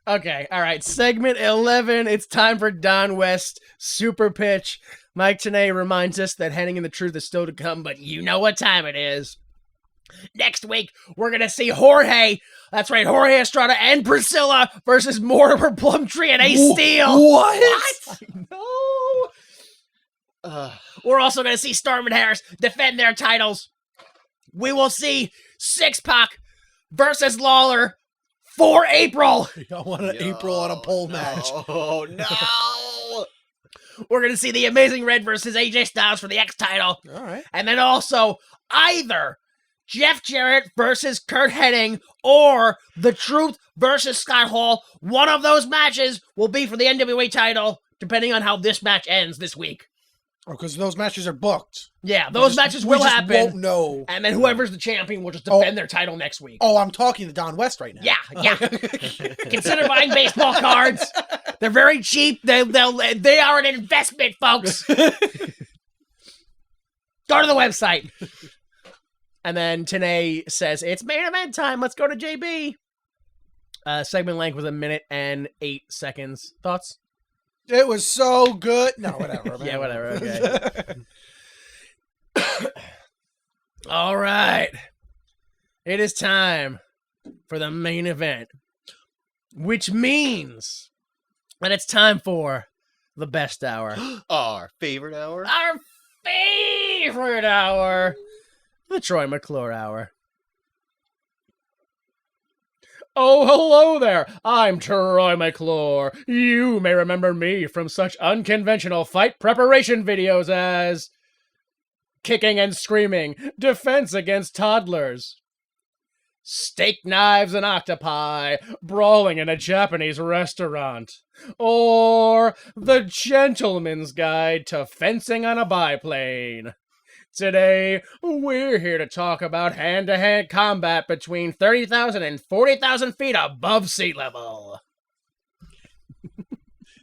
Okay, all right. Segment 11. It's time for Don West Super Pitch. Mike Tenay reminds us that Henning and the Truth is still to come, but you know what time it is. Next week, we're going to see Jorge. That's right, Jorge Estrada and Priscilla versus Mortimer Plumtree and Ace Steel. What? No. We're also going to see Storm and Harris defend their titles. We will see Six Pac versus Lawler for April. I want an April on a pole match. Oh, no! We're going to see the Amazing Red versus AJ Styles for the X title. All right. And then also either Jeff Jarrett versus Kurt Hennig or The Truth versus Scott Hall. One of those matches will be for the NWA title, depending on how this match ends this week. Oh, because those matches are booked. Yeah, those matches will happen. We won't know. And then whoever's the champion will just defend their title next week. Oh, I'm talking to Don West right now. Yeah. Consider buying baseball cards. They're very cheap. They are an investment, folks. Go to the website. And then Tenay says, it's main event time. Let's go to JB. Segment length was 1 minute and 8 seconds. Thoughts? It was so good. No, whatever. Man. Yeah, whatever. Okay. All right. It is time for the main event, which means that it's time for the best hour. Our favorite hour? Our favorite hour. The Troy McClure Hour. Oh, hello there. I'm Troy McClure. You may remember me from such unconventional fight preparation videos as Kicking and Screaming, Defense Against Toddlers, Steak Knives and Octopi, Brawling in a Japanese Restaurant, or The Gentleman's Guide to Fencing on a Biplane. Today, we're here to talk about hand-to-hand combat between 30,000 and 40,000 feet above sea level.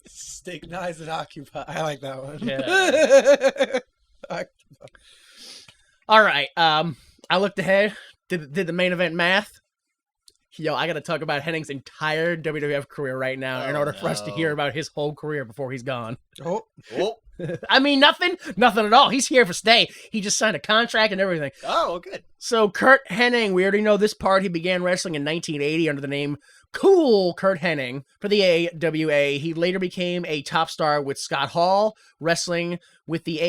Steak Knives and Occupy. I like that one. Yeah. All right. I looked ahead, did the main event math. Yo, I got to talk about Henning's entire WWF career right now in order for us to hear about his whole career before he's gone. Oh. I mean, nothing at all. He's here for stay. He just signed a contract and everything. Oh, good. So Kurt Hennig, we already know this part. He began wrestling in 1980 under the name Cool Kurt Hennig for the AWA. He later became a top star with Scott Hall, wrestling with the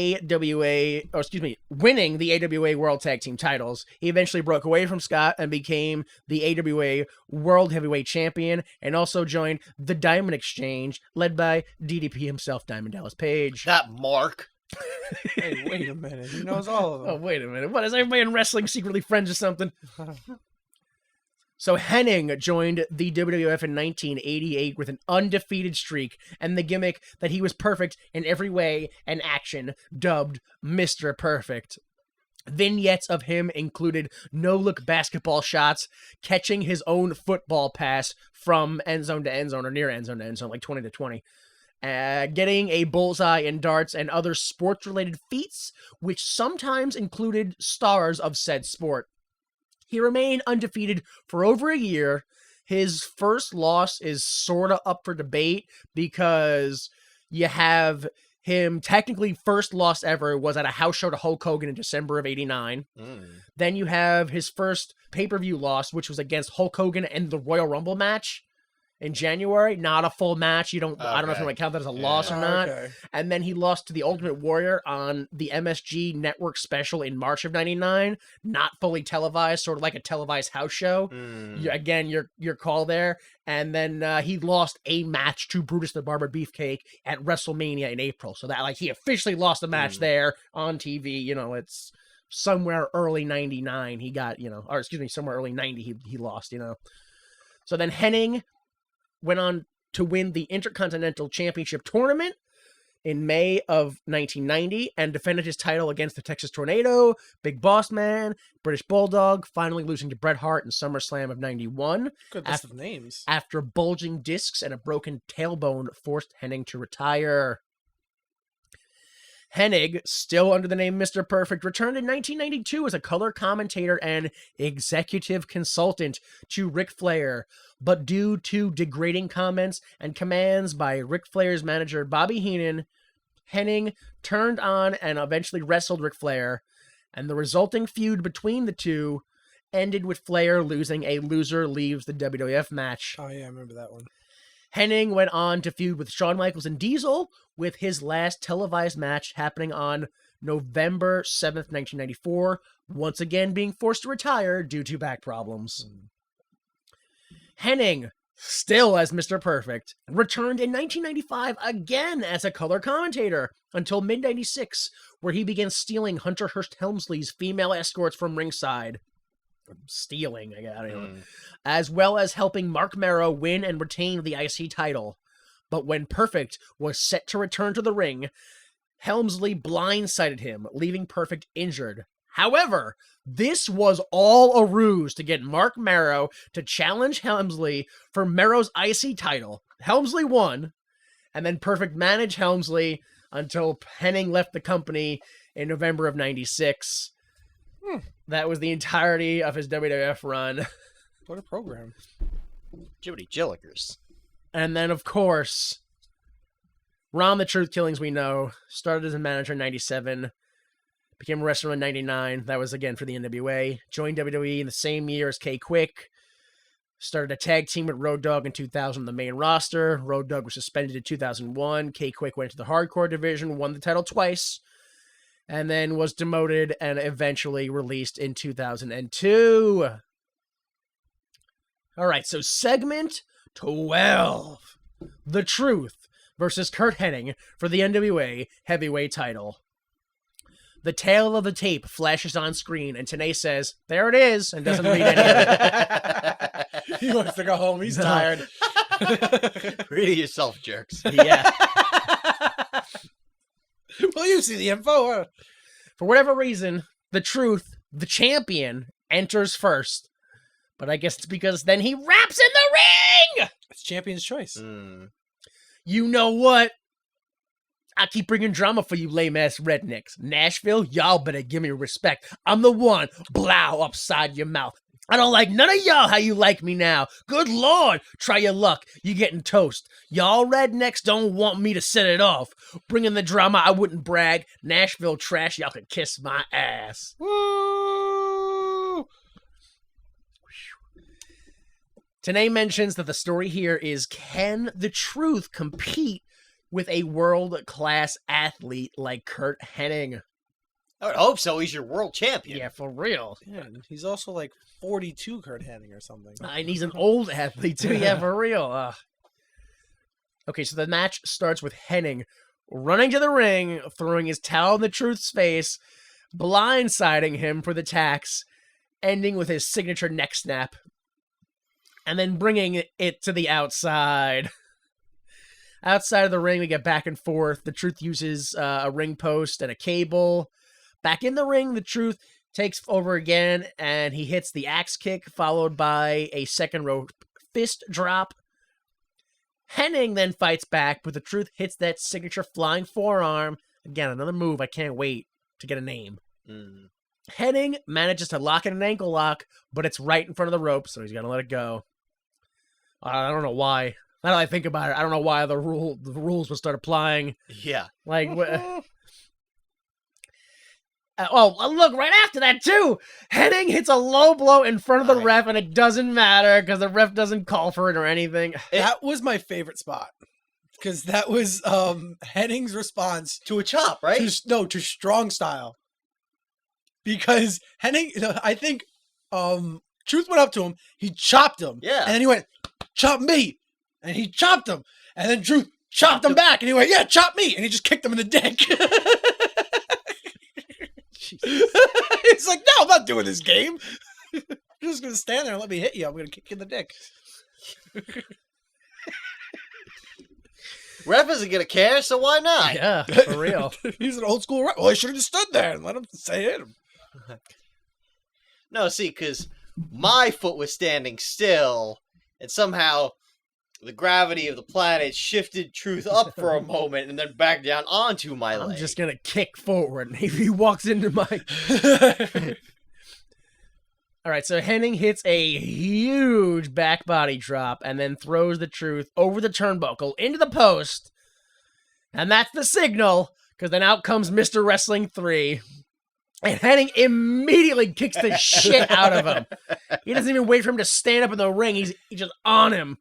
winning the AWA World Tag Team titles. He eventually broke away from Scott and became the AWA World Heavyweight Champion, and also joined the Diamond Exchange, led by DDP himself, Diamond Dallas Page. That Mark. Hey, wait a minute. He knows all of them. Oh, wait a minute. What, is everybody in wrestling secretly friends or something? So Hennig joined the WWF in 1988 with an undefeated streak and the gimmick that he was perfect in every way and action, dubbed Mr. Perfect. Vignettes of him included no-look basketball shots, catching his own football pass from end zone to end zone, or near end zone to end zone, like 20 to 20. Getting a bullseye in darts and other sports-related feats, which sometimes included stars of said sport. He remained undefeated for over a year. His first loss is sort of up for debate because you have him technically first loss ever was at a house show to Hulk Hogan in December of 89. Then you have his first pay-per-view loss, which was against Hulk Hogan and the Royal Rumble match in January. Not a full match. I don't know if you want to count that as a loss or not. Okay. And then he lost to the Ultimate Warrior on the MSG Network special in March of 99. Not fully televised, sort of like a televised house show. Again, your call there. And then he lost a match to Brutus the Barber Beefcake at WrestleMania in April. So that, like, he officially lost a match there on TV. You know, it's somewhere early 99 he got, somewhere early 90 he lost, So then Hennig went on to win the Intercontinental Championship tournament, in May of 1990 and defended his title against the Texas Tornado, Big Boss Man, British Bulldog, finally losing to Bret Hart in SummerSlam of 91. Good list of names. After bulging discs and a broken tailbone forced Hennig to retire. Hennig, still under the name Mr. Perfect, returned in 1992 as a color commentator and executive consultant to Ric Flair, but due to degrading comments and commands by Ric Flair's manager Bobby Heenan, Hennig turned on and eventually wrestled Ric Flair, and the resulting feud between the two ended with Flair losing a loser leaves the WWF match. Oh yeah, I remember that one. Hennig went on to feud with Shawn Michaels and Diesel, with his last televised match happening on November 7th, 1994, once again being forced to retire due to back problems. Hennig, still as Mr. Perfect, returned in 1995 again as a color commentator until mid-96, where he began stealing Hunter Hearst Helmsley's female escorts from ringside. Stealing, I don't know. As well as helping Mark Merrow win and retain the IC title. But when Perfect was set to return to the ring, Helmsley blindsided him, leaving Perfect injured. However, this was all a ruse to get Mark Merrow to challenge Helmsley for Merrow's IC title. Helmsley won, and then Perfect managed Helmsley until Hennig left the company in November of 96. That was the entirety of his WWF run. What a program. Jiminy Jillikers. And then, of course, Ron the Truth Killings, we know, started as a manager in 97, became a wrestler in 99. That was, again, for the NWA. Joined WWE in the same year as K-Quick. Started a tag team with Road Dogg in 2000 on the main roster. Road Dogg was suspended in 2001. K-Quick went to the hardcore division, won the title twice, and then was demoted and eventually released in 2002. All right, so segment 12. The Truth versus Curt Hennig for the NWA Heavyweight title. The tail of the tape flashes on screen, and Tenay says, "There it is," and doesn't read any of it. He wants to go home. He's tired. Read it yourself, jerks. Yeah. Well, you see the info. For whatever reason, The Truth, the champion, enters first. But I guess it's because then he raps in the ring! It's champion's choice. You know what? I keep bringing drama for you lame-ass rednecks. Nashville, y'all better give me respect. I'm the one, blow upside your mouth. I don't like none of y'all how you like me now. Good Lord, try your luck. You getting toast. Y'all rednecks don't want me to set it off. Bringing the drama, I wouldn't brag. Nashville trash, y'all can kiss my ass. Woo! Tenay mentions that the story here is, can the Truth compete with a world-class athlete like Curt Hennig? I would hope so. He's your world champion. Yeah, for real. Yeah, he's also like 42 Curt Hennig or something. And he's an old athlete, too. Yeah, for real. Okay, so the match starts with Hennig running to the ring, throwing his towel in the Truth's face, blindsiding him for the tax, ending with his signature neck snap, and then bringing it to the outside. Outside of the ring, we get back and forth. The Truth uses a ring post and a cable. Back in the ring, the Truth takes over again, and he hits the axe kick, followed by a second rope fist drop. Hennig then fights back, but the Truth hits that signature flying forearm. Again, another move I can't wait to get a name. Hennig manages to lock in an ankle lock, but it's right in front of the rope, so he's got to let it go. I don't know why. Now that I think about it, I don't know why the rules would start applying. Yeah. Like, look, right after that, too, Hennig hits a low blow in front of the ref, and it doesn't matter, because the ref doesn't call for it or anything. That was my favorite spot. Because that was Hennig's response To a chop, right? to strong style. Because Hennig, I think Truth went up to him, he chopped him. Yeah. And then he went, "Chop me." And he chopped him. And then Truth chopped him back. And he went, "Yeah, chop me." And he just kicked him in the dick. He's like, "No, I'm not doing this game. You're just going to stand there and let me hit you. I'm going to kick you in the dick." Ref isn't gonna care, so why not? Yeah, for real. He's an old school ref. Well, I should have just stood there and let him say it. No, see, because my foot was standing still, and somehow the gravity of the planet shifted Truth up for a moment and then back down onto my leg. I'm just gonna kick forward, and if he walks into my. All right, so Hennig hits a huge back body drop and then throws the Truth over the turnbuckle into the post, and that's the signal. Because then out comes Mr. Wrestling 3. And Hennig immediately kicks the shit out of him. He doesn't even wait for him to stand up in the ring. He's just on him.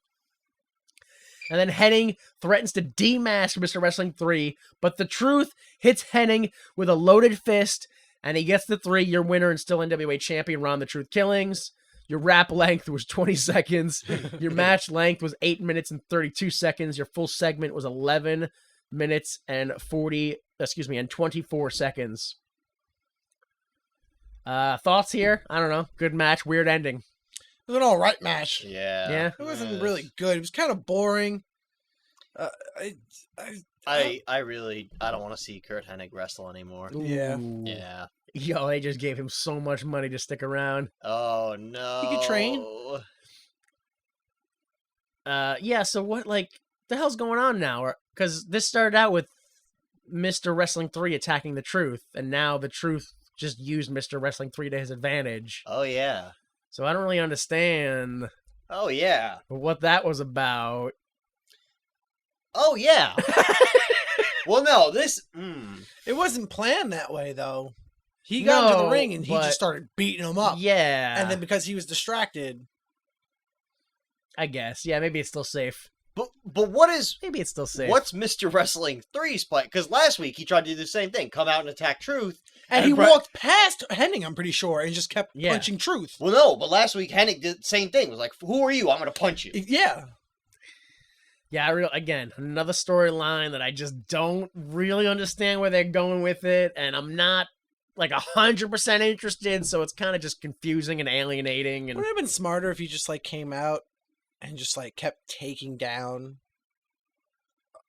And then Hennig threatens to demask Mr. Wrestling 3, but the Truth hits Hennig with a loaded fist, and he gets the 3. Your winner and still NWA champion, Ron the Truth Killings. Your rap length was 20 seconds. Your match length was 8 minutes and 32 seconds. Your full segment was 11 minutes and 24 seconds. Thoughts here? I don't know. Good match, weird ending. It was an alright match. Yeah. Yeah. It wasn't really good. It was kind of boring. I don't want to see Kurt Hennig wrestle anymore. Yeah. Ooh. Yeah. Yo, they just gave him so much money to stick around. Oh no. He could train. Yeah, so what, the hell's going on now? Because this started out with Mr. Wrestling 3 attacking the Truth, and now the Truth just used Mr. Wrestling 3 to his advantage. Oh yeah. So I don't really understand Oh yeah. what that was about. Oh yeah. Well, no, this. It wasn't planned that way, though. He got into the No, ring and he but- just started beating him up. Yeah. And then because he was distracted, I guess. Yeah, maybe it's still safe. But what is Maybe it's still safe. what's Mr. Wrestling 3's plan? Because last week he tried to do the same thing, come out and attack Truth. and he Bra- walked past Hennig, I'm pretty sure, and just kept Yeah. punching Truth. Well, no, but last week Hennig did the same thing. Was like, "Who are you? I'm gonna punch you." Yeah. Yeah, again, another storyline that I just don't really understand where they're going with it, and I'm not 100% interested, so it's kind of just confusing and alienating. And Wouldn't it have been smarter if he just came out and just kept taking down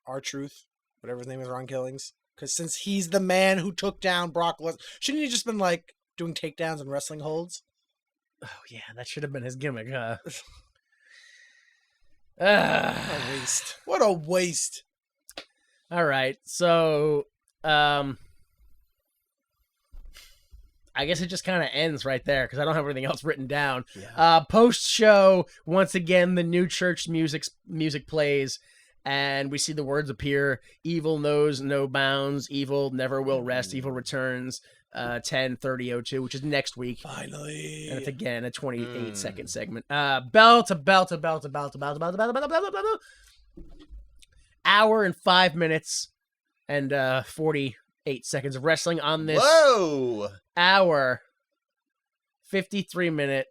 R-Truth, whatever his name is, Ron Killings? Because since he's the man who took down Brock Lesnar, shouldn't he just been doing takedowns and wrestling holds? oh yeah, that should have been his gimmick, huh? What a waste. What a waste. All right, so I guess it just kind of ends right there because I don't have anything else written down. Yeah. Post show, once again, the new church music plays, and we see the words appear: "Evil knows no bounds. Evil never will rest. Evil returns." 10:30:02, which is next week. Finally. And it's again a 28-second segment. Bell to bell to bell to bell to bell to bell to bell to bell to bell to bell. Hour and 5 minutes and 48 seconds of wrestling on this Whoa! hour, 53-minute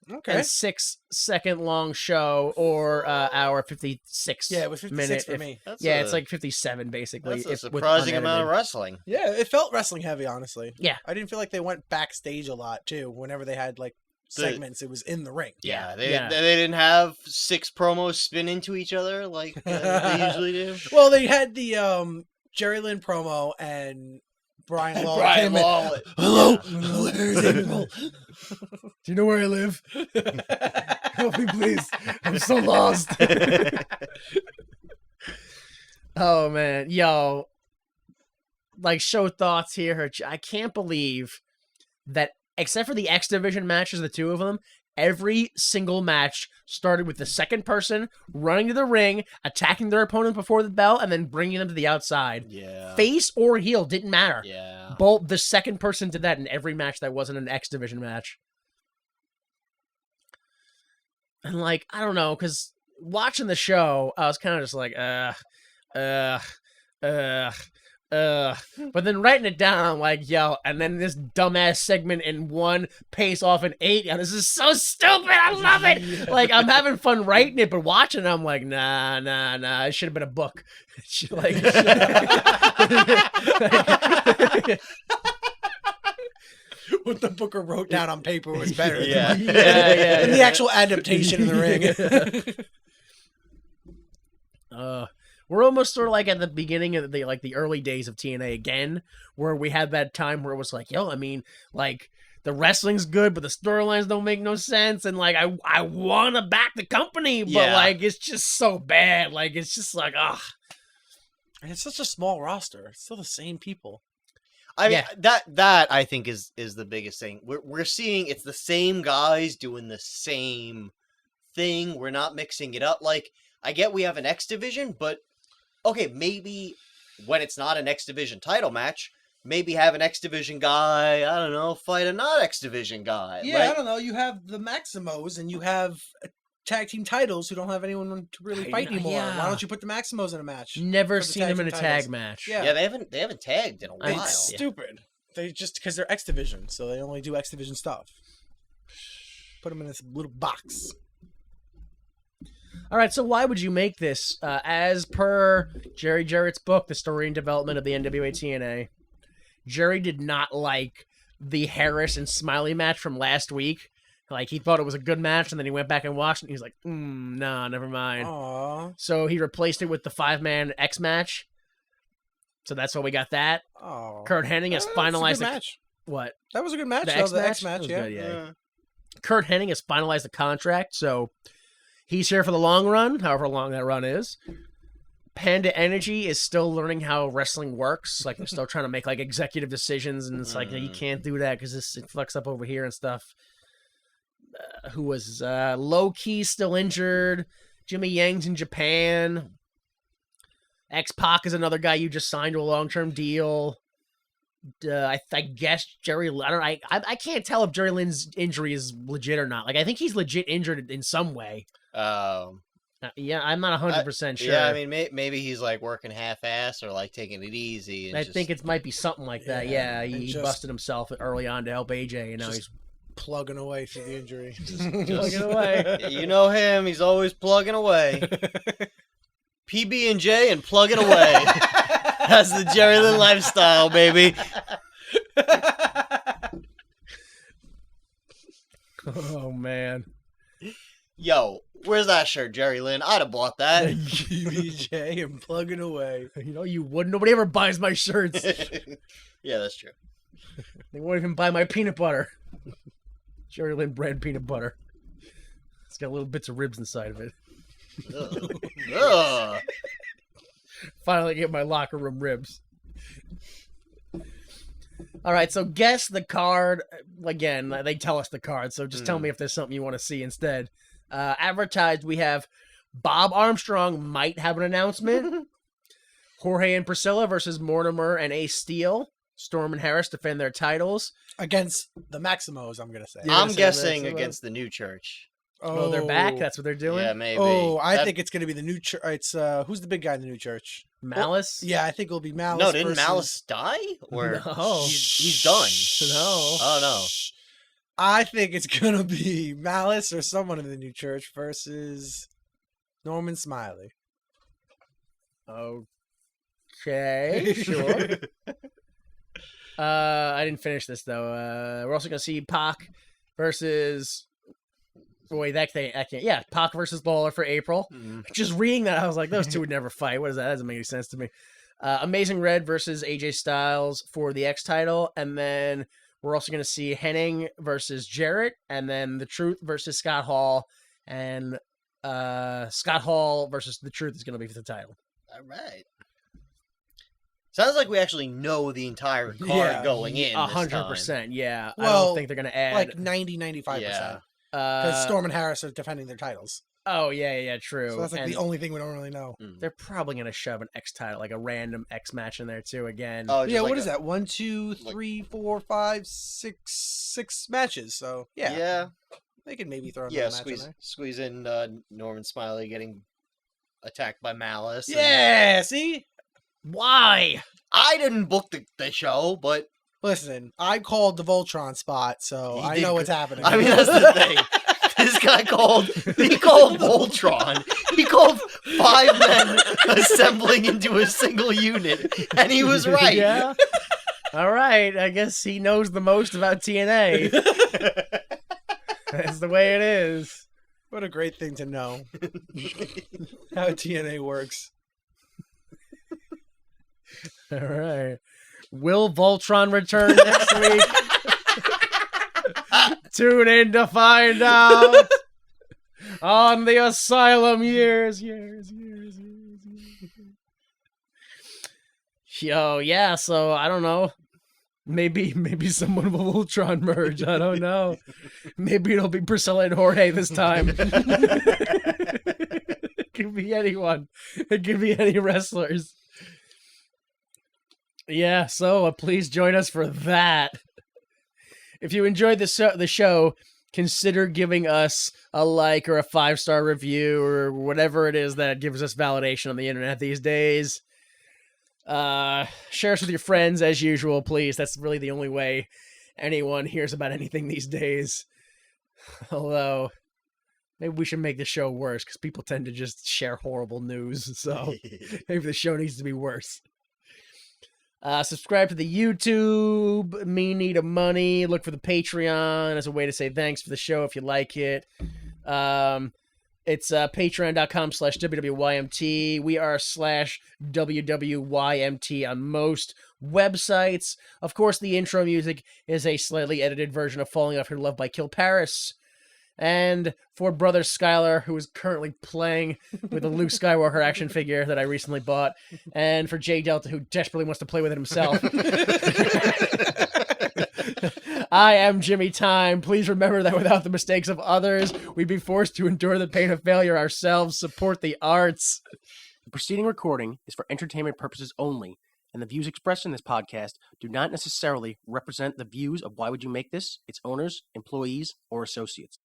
Okay. and 6-second long show, or hour 56. Yeah, it was 56 minute for if- me. That's Yeah, a, it's 57 basically. that's a with surprising amount of unedited. wrestling. Yeah, it felt wrestling heavy, honestly. Yeah. I didn't feel like they went backstage a lot, too. Whenever they had, segments, it was in the ring. Yeah, Yeah. they didn't have 6 promos spin into each other like they usually do. Well, they had the Jerry Lynn promo and Brian Lawler Brian came in. Lawler. Hello, Yeah. where's April? Do you know where I live? Help me, please. I'm so lost. Oh, man. Yo. Show thoughts here. I can't believe that, except for the X Division matches, the two of them, every single match started with the second person running to the ring, attacking their opponent before the bell, and then bringing them to the outside. Yeah. Face or heel, didn't matter. Yeah. Both the second person did that in every match that wasn't an X Division match. And I don't know, because watching the show, I was kind of just but then writing it down, I'm like, yo, and then this dumbass segment in 1 pace off in 8. Yeah, this is so stupid. I love it. I'm having fun writing it, but watching it, I'm like, nah. It should have been a book. What the Booker wrote down on paper was better Yeah. than yeah. the actual adaptation in the ring. We're almost sort of like at the beginning of the early days of TNA again, where we had that time where it was like, yo, I mean, like the wrestling's good, but the storylines don't make no sense, and like I want to back the company, but Yeah. like it's just so bad. Like it's just like, ugh. And it's such a small roster. It's still the same people. I mean, Yeah. that I think is the biggest thing. We're seeing it's the same guys doing the same thing. We're not mixing it up. Like, I get we have an X division, but okay, maybe when it's not an X division title match, maybe have an X division guy, I don't know, fight a not X division guy. Yeah, right? I don't know. You have the Maximos and you have tag team titles who don't have anyone to really I fight know, anymore. yeah. Why don't you put the Maximos in a match? Never For the seen tag them in a team tag titles. match. Yeah. Yeah, they haven't tagged in a while. It's stupid. They just because they're X division, so they only do X division stuff. Put them in this little box. All right, so why would you make this? As per Jerry Jarrett's book, The Story and Development of the NWA TNA, Jerry did not like the Harris and Smiley match from last week. Like, he thought it was a good match, and then he went back and watched it, and he was like, nah, never mind. Aww. So he replaced it with the 5-man X match. So that's why we got that. Oh. Kurt Hennig has finalized the match. what? That was a good match. The though, X the match? X match, That was yeah. good, yeah. Kurt Hennig has finalized the contract, so he's here for the long run, however long that run is. Panda Energy is still learning how wrestling works. Like, they're still trying to make like executive decisions, and it's like, you can't do that because it fucks up over here and stuff. Who was low key still injured? Jimmy Yang's in Japan. X-Pac is another guy you just signed to a long-term deal. I guess Jerry. I can't tell if Jerry Lynn's injury is legit or not. Like, I think he's legit injured in some way. Yeah, I'm not 100% sure. Yeah, I mean, maybe he's like working half-ass or like taking it easy. And I think it might be something like that. Yeah, Yeah, and he just- busted himself early on to help AJ, and now Just he's plugging away through the injury. plugging away. you know him; he's always plugging away. PB&J and plugging away. That's the Jerry Lynn lifestyle, baby. Oh man. Yo, where's that shirt, Jerry Lynn? I'd have bought that. PBJ and plugging away. You know, you wouldn't. Nobody ever buys my shirts. Yeah, that's true. They won't even buy my peanut butter. Jerry Lynn brand peanut butter. It's got little bits of ribs inside of it. Ugh. Ugh. Finally get my locker room ribs. All right, so guess the card. Again, they tell us the card, so just tell me if there's something you want to see instead. Advertised, we have Bob Armstrong might have an announcement. Jorge and Priscilla versus Mortimer and Ace Steel. Storm and Harris defend their titles. Against the Maximos, I'm going to say. Yeah. I'm say guessing that, so against the new church. Oh, they're back? That's what they're doing? Yeah, maybe. Oh, I That- think it's going to be the new church. It's who's the big guy in the new church? Malice? Yeah, I think it'll be Malice. No, didn't versus... Malice die? Or No. he's done? No. Oh no. I think it's going to be Malice or someone in the new church versus Norman Smiley. Okay, sure. I didn't finish this though. We're also gonna see Pac versus. Wait, that can't. Yeah, Pac versus Lawler for April. Just reading that, I was like, those two would never fight. What is that? That doesn't make any sense to me. Amazing Red versus AJ Styles for the X title, and then we're also gonna see Hennig versus Jarrett, and then The Truth versus Scott Hall, and Scott Hall versus The Truth is gonna be for the title. All right. Sounds like we actually know the entire card Yeah, going in. 100%. Yeah, I Well, don't think they're gonna add Like 90-95%. Yeah. Because Storm and Harris are defending their titles. Oh yeah, true. So that's like And the only thing we don't really know. they're probably gonna shove an X title, like a random X match in there too. Again, Oh, just Yeah, like what is a- that? 1, 2, 3, 4, 5, 6 matches. So yeah, Yeah. they could maybe throw another Yeah, match in there. squeeze in Norman Smiley getting attacked by Malice. and- Yeah, see? why? I didn't book the show, but Listen, I called the Voltron spot, so He I did know good. what's happening. I mean that's the thing. This guy called Voltron. He called 5 men assembling into a single unit, and he was right. Yeah. All right. I guess he knows the most about TNA. That's the way it is. What a great thing to know. How TNA works. All right. Will Voltron return next week? Tune in to find out on the Asylum years. Yo, yeah, so I don't know. Maybe someone will Voltron merge. I don't know. Maybe it'll be Priscilla and Jorge this time. It could be anyone. It could be any wrestlers. Yeah, so please join us for that. If you enjoyed the show, consider giving us a like or a 5-star review or whatever it is that gives us validation on the internet these days. Share us with your friends as usual, please. That's really the only way anyone hears about anything these days. Although, maybe we should make the show worse because people tend to just share horrible news. So maybe the show needs to be worse. Subscribe to the YouTube, Me Need a Money. Look for the Patreon as a way to say thanks for the show if you like it. It's patreon.com/WWYMT. We are /WWYMT on most websites. Of course, the intro music is a slightly edited version of Falling Off Your Love by Kill Paris. And for Brother Skylar, who is currently playing with a Luke Skywalker action figure that I recently bought. And for Jay Delta, who desperately wants to play with it himself. I am Jimmy Time. Please remember that without the mistakes of others, we'd be forced to endure the pain of failure ourselves. Support the arts. The preceding recording is for entertainment purposes only, and the views expressed in this podcast do not necessarily represent the views of Why Would You Make This, its owners, employees, or associates.